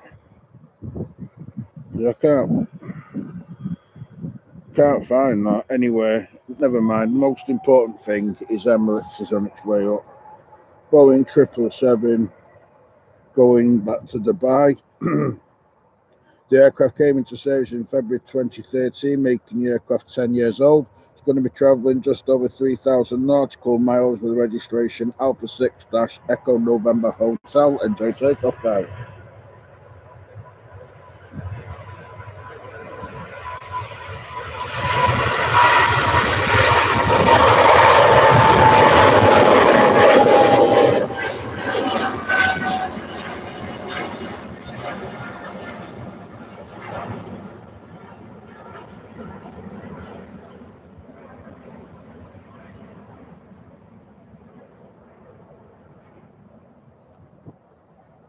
I can't find that anywhere. Never mind. The most important thing is Emirates is on its way up. Boeing 777 going back to Dubai. The aircraft came into service in February 2013, making the aircraft 10 years old. It's going to be travelling just over 3,000 nautical miles with registration Alpha 6-Echo November Hotel. Enjoy takeoff, guys.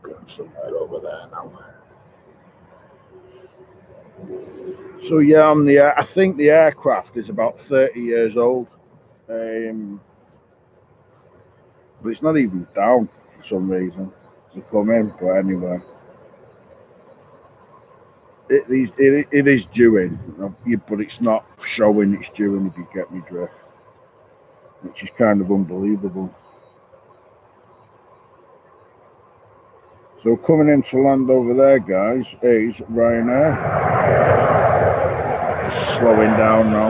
Going somewhere over there now. So yeah, I think the aircraft is about 30 years old, but it's not even down for some reason to come in. But anyway, it is due in, but it's not showing it's due in, if you get me drift, which is kind of unbelievable. So coming into land over there, guys, is Ryanair. Just slowing down now.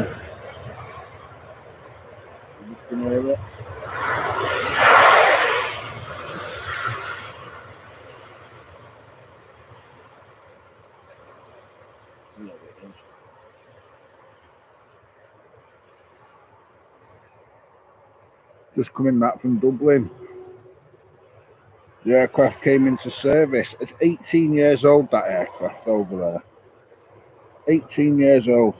You can hear it. There it is. Just coming back from Dublin. The aircraft came into service. It's 18 years old, that aircraft over there. 18 years old.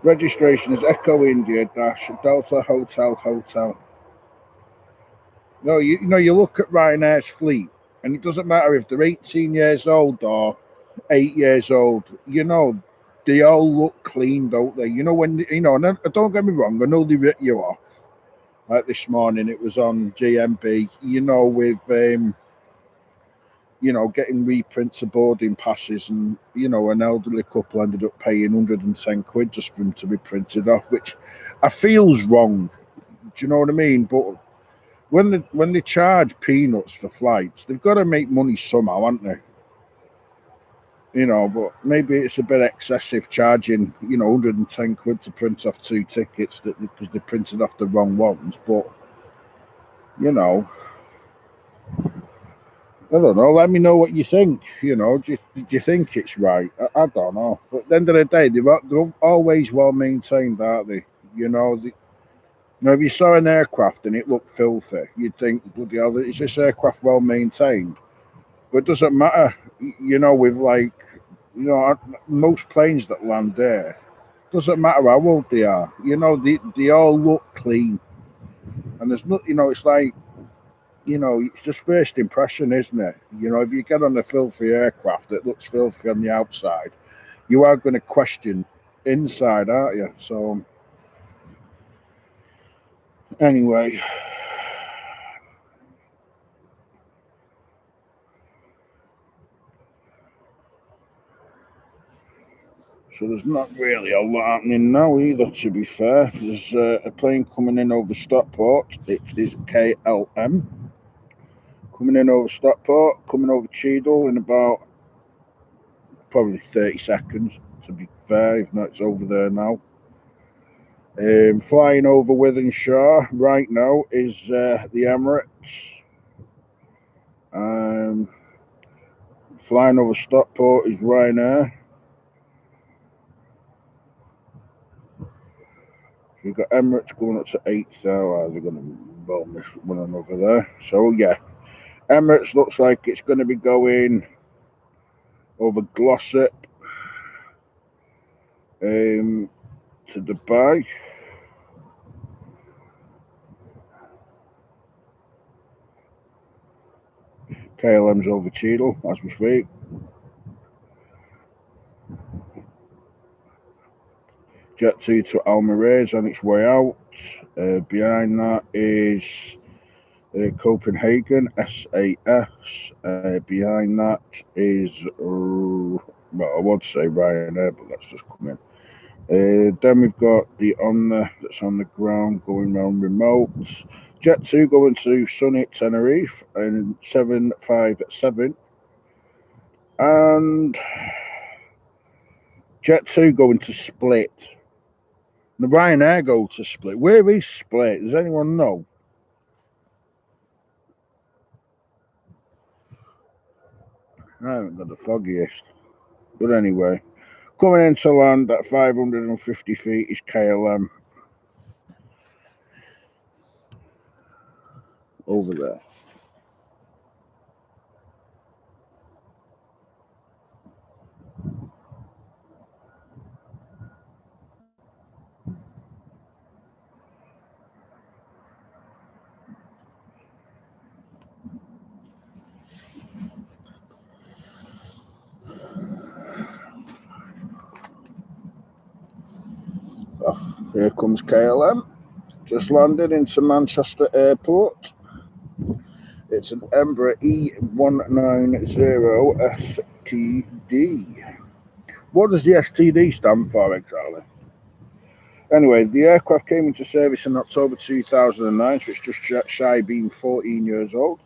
Registration is Echo India Dash Delta Hotel Hotel. No, you know, you look at Ryanair's fleet, and it doesn't matter if they're 18 years old or 8 years old. You know, they all look clean, don't they? You know, when you know, and don't get me wrong, I know they rip you off. Like this morning, it was on GMB. You know, with you know, getting reprints of boarding passes, and you know, an elderly couple ended up paying 110 quid just for them to be printed off, which I feel's wrong. Do you know what I mean? But when they charge peanuts for flights, they've got to make money somehow, haven't they? You know, but maybe it's a bit excessive charging, you know, 110 quid to print off 2 tickets that because they printed off the wrong ones. But you know, I don't know. Let me know what you think. You know, do you think it's right? I don't know. But at the end of the day, they're always well maintained, aren't they? You know, you know, if you saw an aircraft and it looked filthy, you'd think, bloody hell, is this aircraft well maintained? But it doesn't matter. You know, with like, you know, most planes that land there, doesn't matter how old they are. You know, they all look clean, and there's not. You know, it's like, you know, it's just first impression, isn't it? You know, if you get on a filthy aircraft that looks filthy on the outside, you are going to question inside, aren't you? So, anyway, so there's not really a lot happening now either, to be fair. There's a plane coming in over Stockport. It is KLM. Coming in over Stockport, coming over Cheadle in about probably 30 seconds, to be fair, if not, it's over there now. Flying over Wythenshawe right now is the Emirates. Um, Flying over Stockport is Ryanair. We've got Emirates going up to 8,000. They're going to well miss one another there. So, yeah, Emirates looks like it's going to be going over Glossop to Dubai. KLM's over Cheadle as we speak. Jet2 to Almaraz on its way out. Behind that is Copenhagen SAS. Behind that is, well, I would say Ryanair, but that's just coming. Then we've got the Omni that's on the ground going round remote. Jet2 going to sunny Tenerife and 757. And Jet2 going to Split. The Ryanair go to Split. Where is Split? Does anyone know? I haven't got the foggiest. But anyway, coming into land at 550 feet is KLM over there. Oh, here comes KLM. Just landed into Manchester Airport. It's an Embraer E190 STD. What does the STD stand for exactly? Anyway, the aircraft came into service in October 2009, so it's just shy of being 14 years old.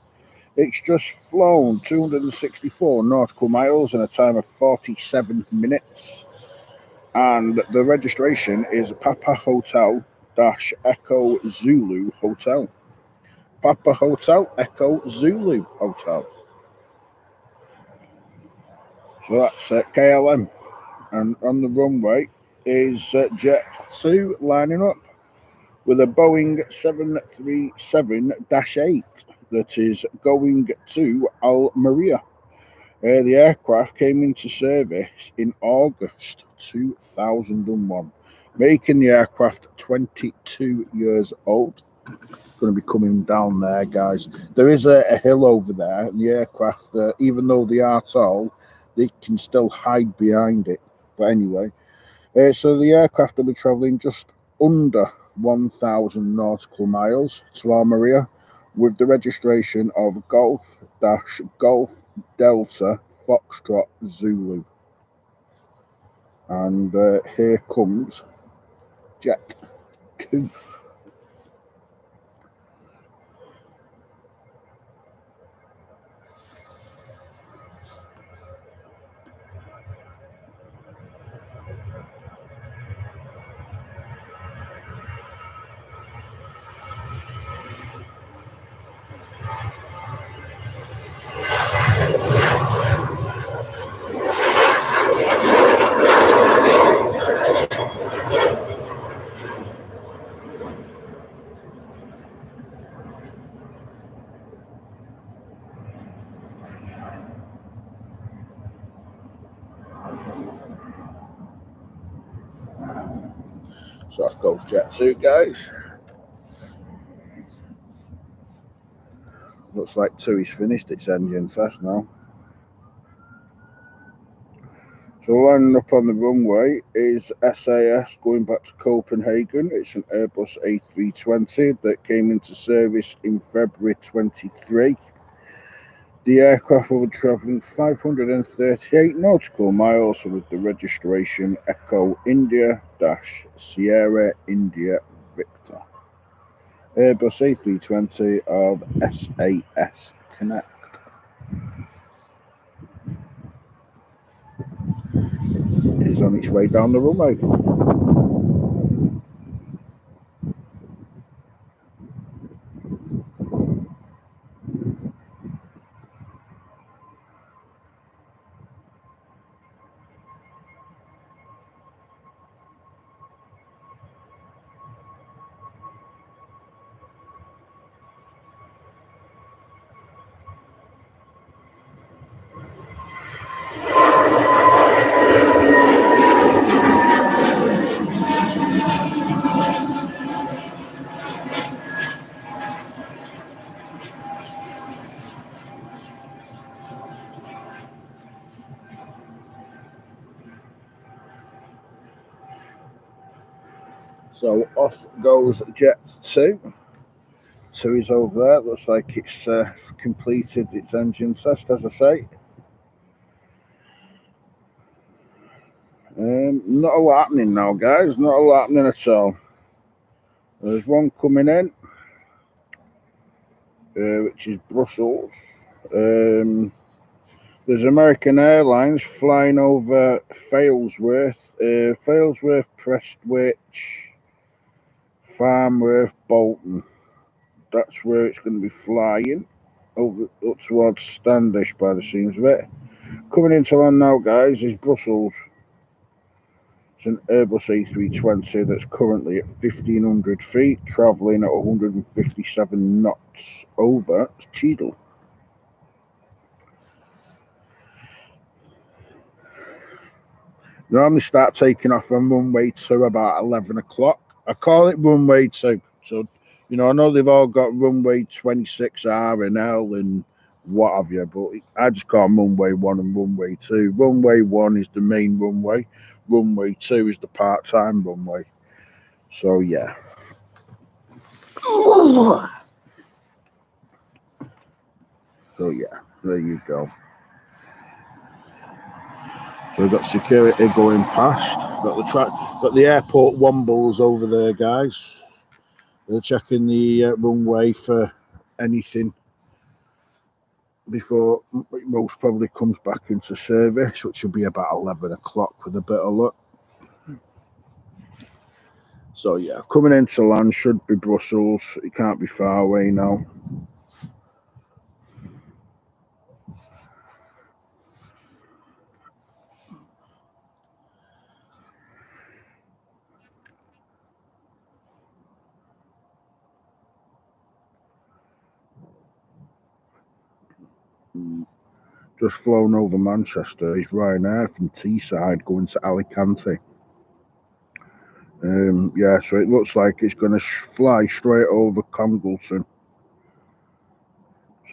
It's just flown 264 nautical miles in a time of 47 minutes. And the registration is Papa Hotel Echo Zulu Hotel. Papa Hotel Echo Zulu Hotel. So that's KLM. And on the runway is Jet 2 lining up with a Boeing 737-8 that is going to Almeria. The aircraft came into service in August 2001, making the aircraft 22 years old. Going to be coming down there, guys. There is a hill over there, and the aircraft, even though they are tall, they can still hide behind it. But anyway, so the aircraft will be travelling just under 1,000 nautical miles to Almeria with the registration of Golf Delta Foxtrot Zulu. And here comes Jet 2. So that goes Jet 2, guys. Looks like 2 is finished its engine test now. So lining up on the runway is SAS going back to Copenhagen. It's an Airbus A320 that came into service in February 23. The aircraft will be travelling 538 nautical miles with the registration Echo India-Sierra India Victor. Airbus A320 of SAS Connect. Is on its way down the runway. So off goes Jet 2. 2 is over there. Looks like it's completed its engine test, as I say. Not a lot happening now, guys. Not a lot happening at all. There's one coming in, which is Brussels. There's American Airlines flying over Failsworth, Prestwich, Farnworth, Bolton. That's where it's going to be flying, over up towards Standish by the seams of it. Coming into land now, guys, is Brussels. It's an Airbus A320 that's currently at 1,500 feet, travelling at 157 knots over Cheadle. Normally start taking off on runway 2 about 11 o'clock. I call it runway 2. So, I know they've all got runway 26R and L and what have you, but I just call them runway 1 and runway 2. Runway 1 is the main runway. Runway 2 is the part-time runway. So, yeah. So, yeah, there you go. So we've got security going past. Got the airport wombles over there, guys. They're checking the runway for anything before it most probably comes back into service, which will be about 11 o'clock with a bit of luck. So yeah, coming into land should be Brussels. It can't be far away now. just flown over Manchester. It's Ryanair from Teesside going to Alicante. Yeah, so it looks like it's going to fly straight over Congleton.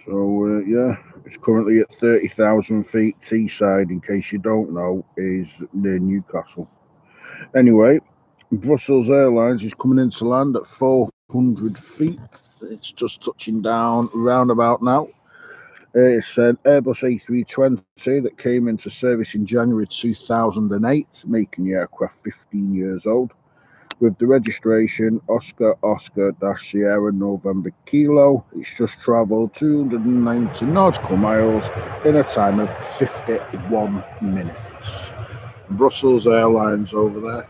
So, yeah, it's currently at 30,000 feet. Teesside, in case you don't know, is near Newcastle. Anyway, Brussels Airlines is coming into land at 400 feet. It's just touching down roundabout now. It's an Airbus A320 that came into service in January 2008, making the aircraft 15 years old. With the registration Oscar-Sierra November Kilo, it's just travelled 290 nautical miles in a time of 51 minutes. Brussels Airlines over there.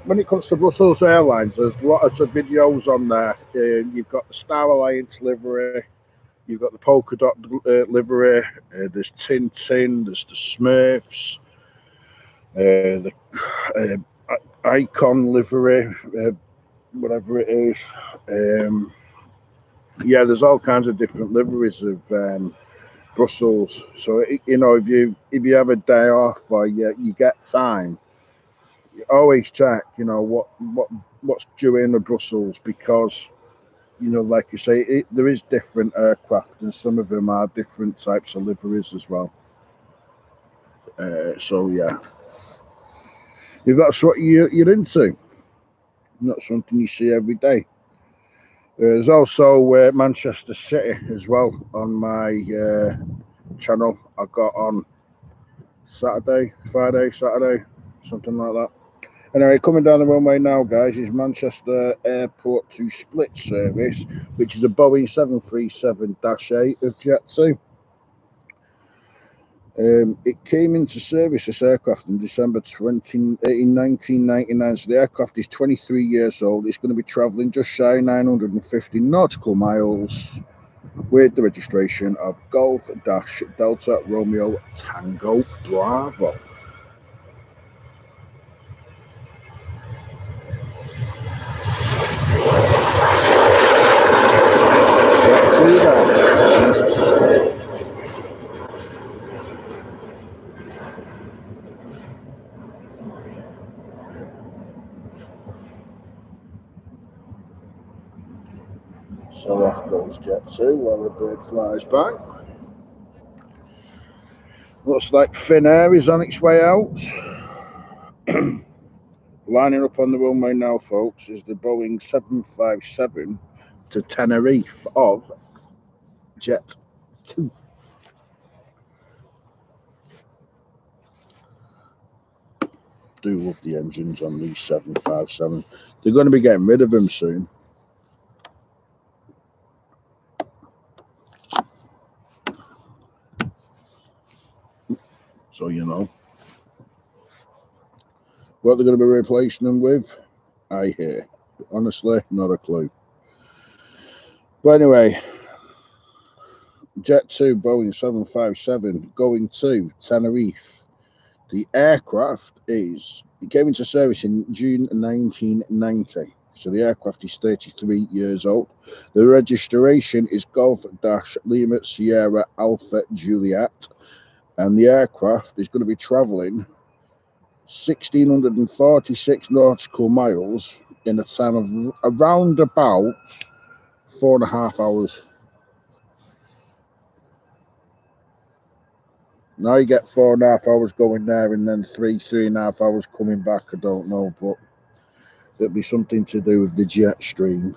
When it comes to Brussels Airlines, there's lots of videos on there. You've got the Star Alliance livery, you've got the polka dot livery, there's Tintin, there's the Smurfs, the Icon livery, whatever it is. Yeah, there's all kinds of different liveries of Brussels. So if you have a day off or you get time, you always check what's due in the Brussels, because like you say, there is different aircraft and some of them are different types of liveries as well. So yeah, if that's what you're into, not something you see every day. There's also Manchester City as well on my channel. I got on Saturday, something like that. Anyway, coming down the runway now, guys, is Manchester Airport to Split service, which is a Boeing 737-8 of Jet2. It came into service, this aircraft, in December in 1999. So the aircraft is 23 years old. It's going to be travelling just shy of 950 nautical miles with the registration of Golf Delta Romeo Tango Bravo. See that. So off goes Jet2 while the bird flies by. Looks like Finnair is on its way out. Lining up on the runway now, folks, is the Boeing 757 to Tenerife of Jet2. Do love the engines on these 757s. They're going to be getting rid of them soon. So you know. What they're going to be replacing them with, I hear. Honestly, not a clue. But anyway, Jet2 Boeing 757 going to Tenerife. The aircraft it came into service in June 1990. So the aircraft is 33 years old. The registration is Golf-Lima Sierra Alpha Juliet. And the aircraft is going to be travelling 1,646 nautical miles in a time of around about 4.5 hours. Now you get 4.5 hours going there and then 3.5 hours coming back. I don't know, but it'll be something to do with the jet stream.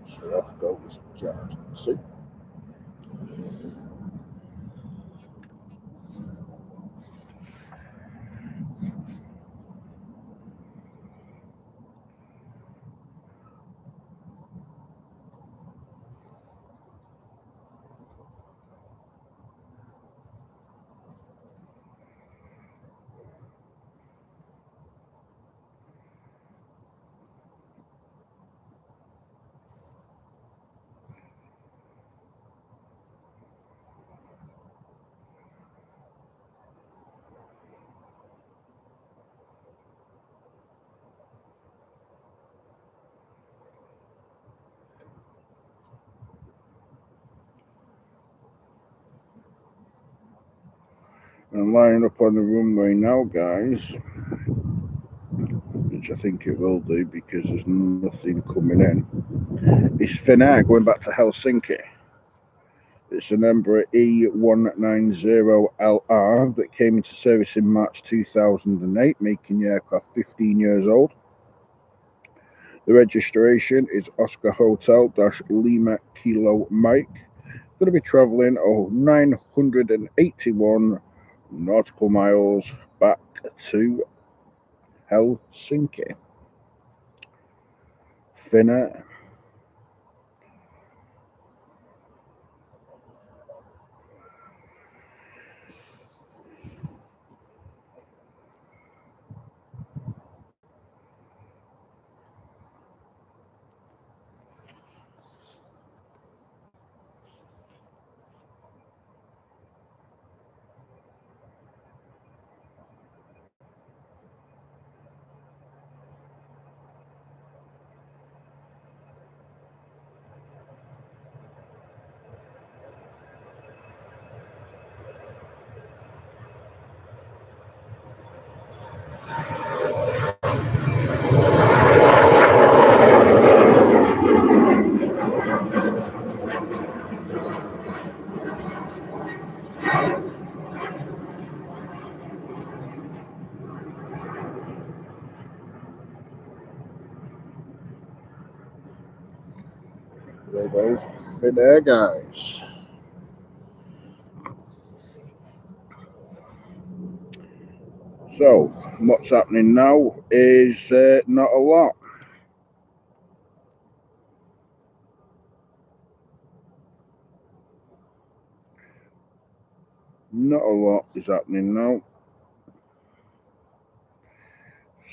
So off goes Jet2. I'm lining up on the runway now, guys, which I think it will do because there's nothing coming in. It's Finnair going back to Helsinki. It's an Embraer E190LR that came into service in March 2008, making the aircraft 15 years old. The registration is Oscar Hotel Lima Kilo Mike. Going to be travelling 981 nautical miles back to Helsinki. Finnair. There goes Finnair, guys. So, what's happening now is not a lot. Not a lot is happening now.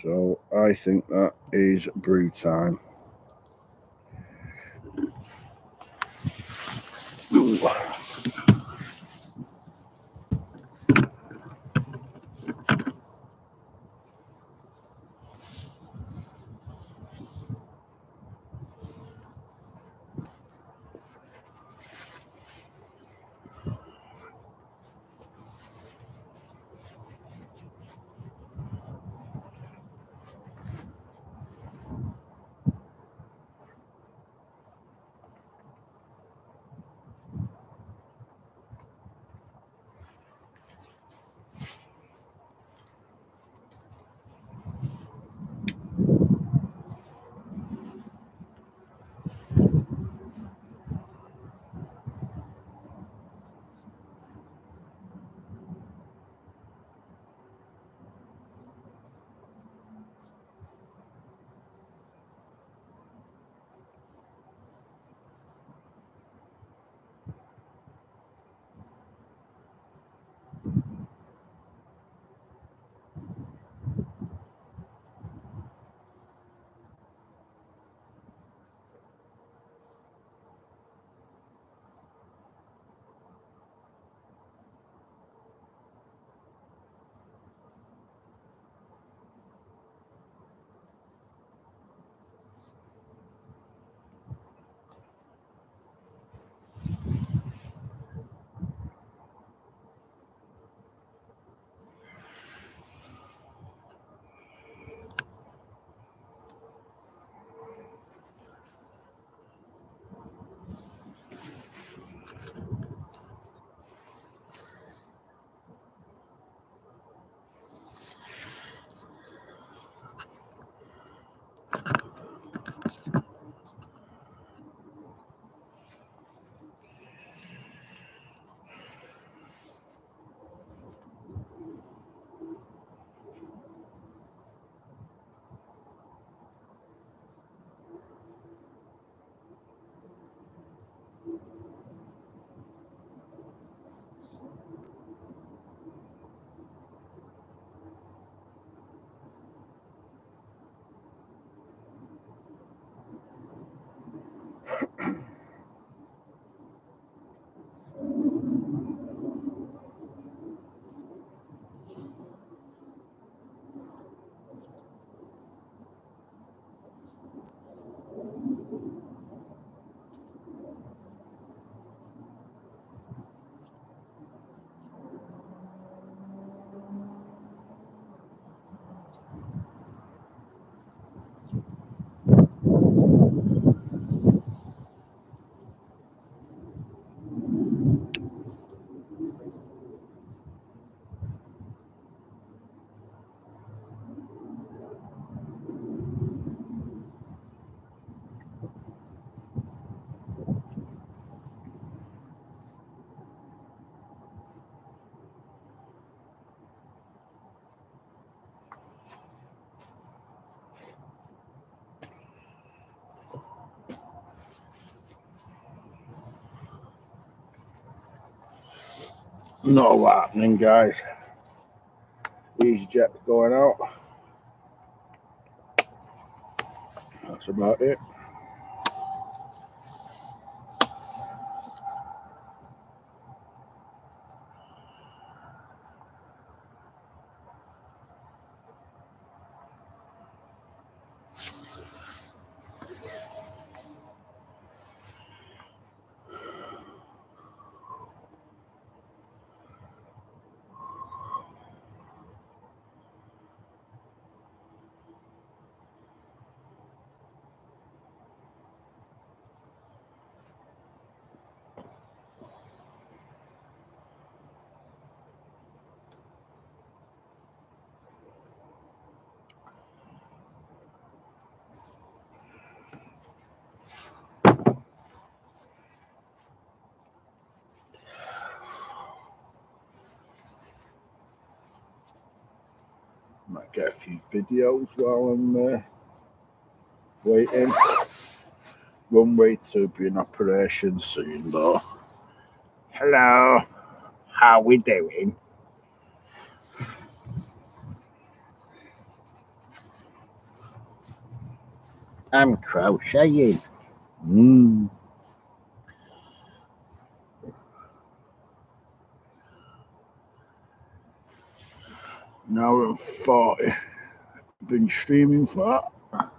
So, I think that is brew time. No happening, guys. EasyJet's going out. That's about it. Might get a few videos while I'm waiting. Runway to be in operation soon, though. Hello, how we doing? I'm crocheting. An hour and 40. Been streaming for that.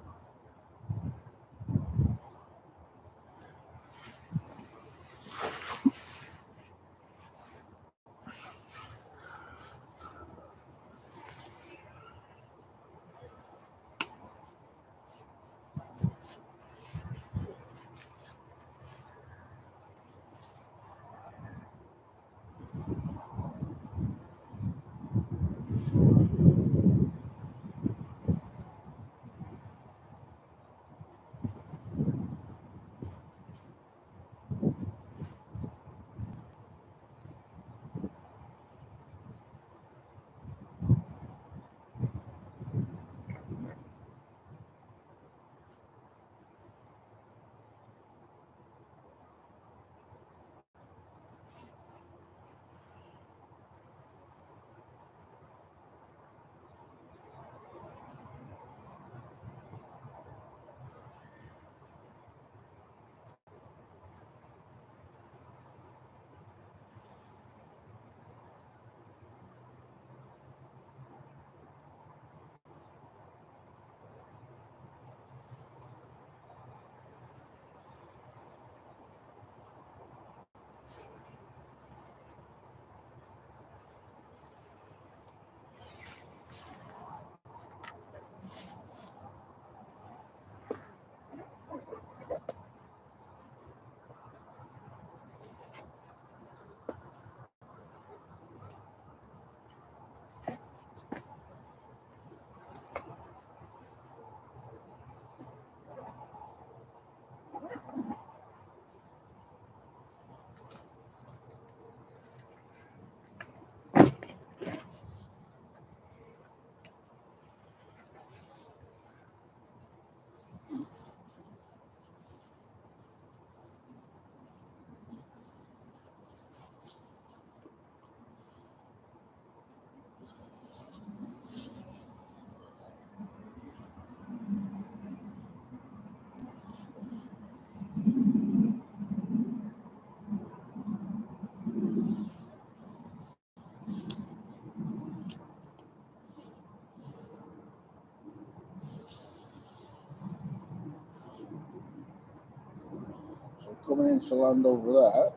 So coming into land over there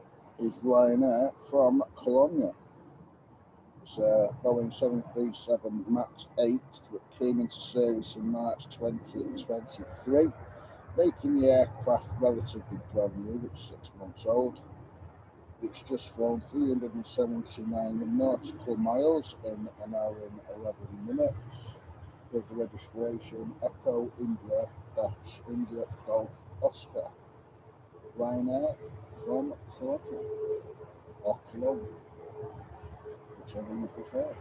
is Ryanair from Cologne. It's a Boeing 737 MAX 8 that came into service in March 2023, making the aircraft relatively brand new. It's 6 months old. It's just flown 379 nautical miles in an hour and 11 minutes with the registration Echo India Golf Oscar. Ryanair from Cologne or Cologne, whichever you prefer.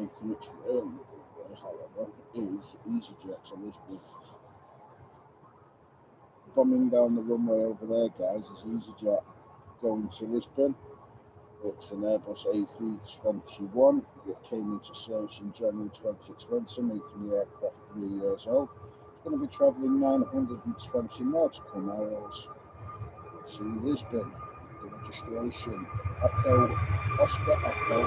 Making its way, however, is EasyJet to Lisbon. Bombing down the runway over there, guys, is EasyJet going to Lisbon. It's an Airbus A321. It came into service in January 2020, making the aircraft 3 years old. It's going to be travelling 920 nautical miles to Lisbon. The registration, Echo, Oscar Echo.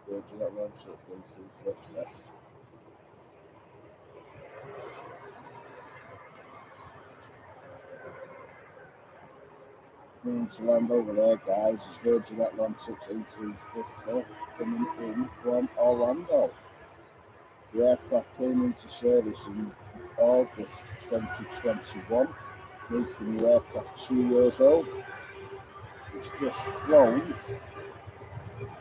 Virgin Atlantic A350. Coming to land over there, guys, is Virgin Atlantic A350 coming in from Orlando. The aircraft came into service in August 2021, making the aircraft 2 years old. It's just flown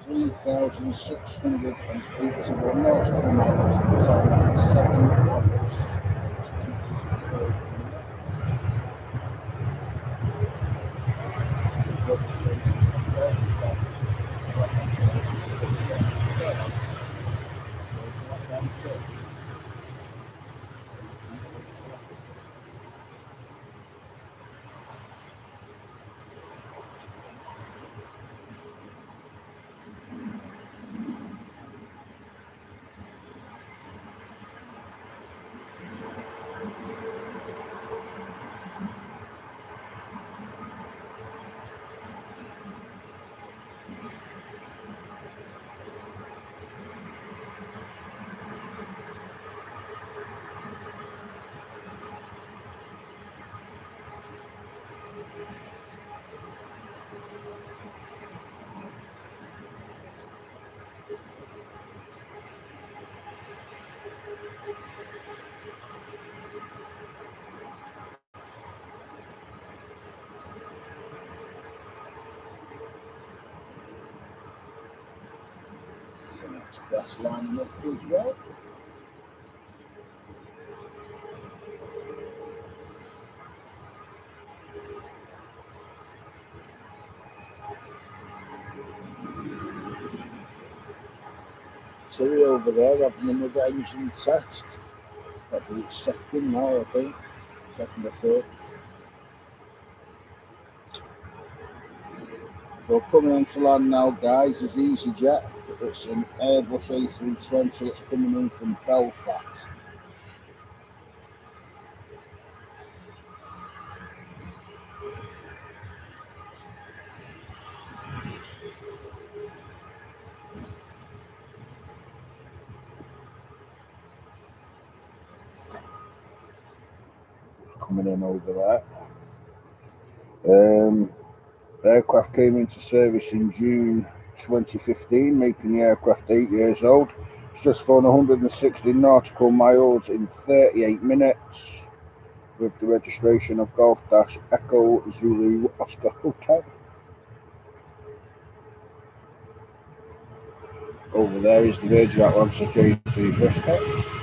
3,681 nautical miles in the time of 7 hours and 24 minutes. Registration of Golf Express lining up as well. Terry over there having another engine test. That'll be its second now, I think. Second or third. So coming on to land now, guys, is EasyJet. It's an Airbus A320. It's coming in from Belfast. It's coming in over there. Aircraft came into service in June 2015, making the aircraft 8 years old. It's just flown 160 nautical miles in 38 minutes with the registration of Golf Dash Echo Zulu Oscar Hotel. Over there is the Virgin Atlantic A350.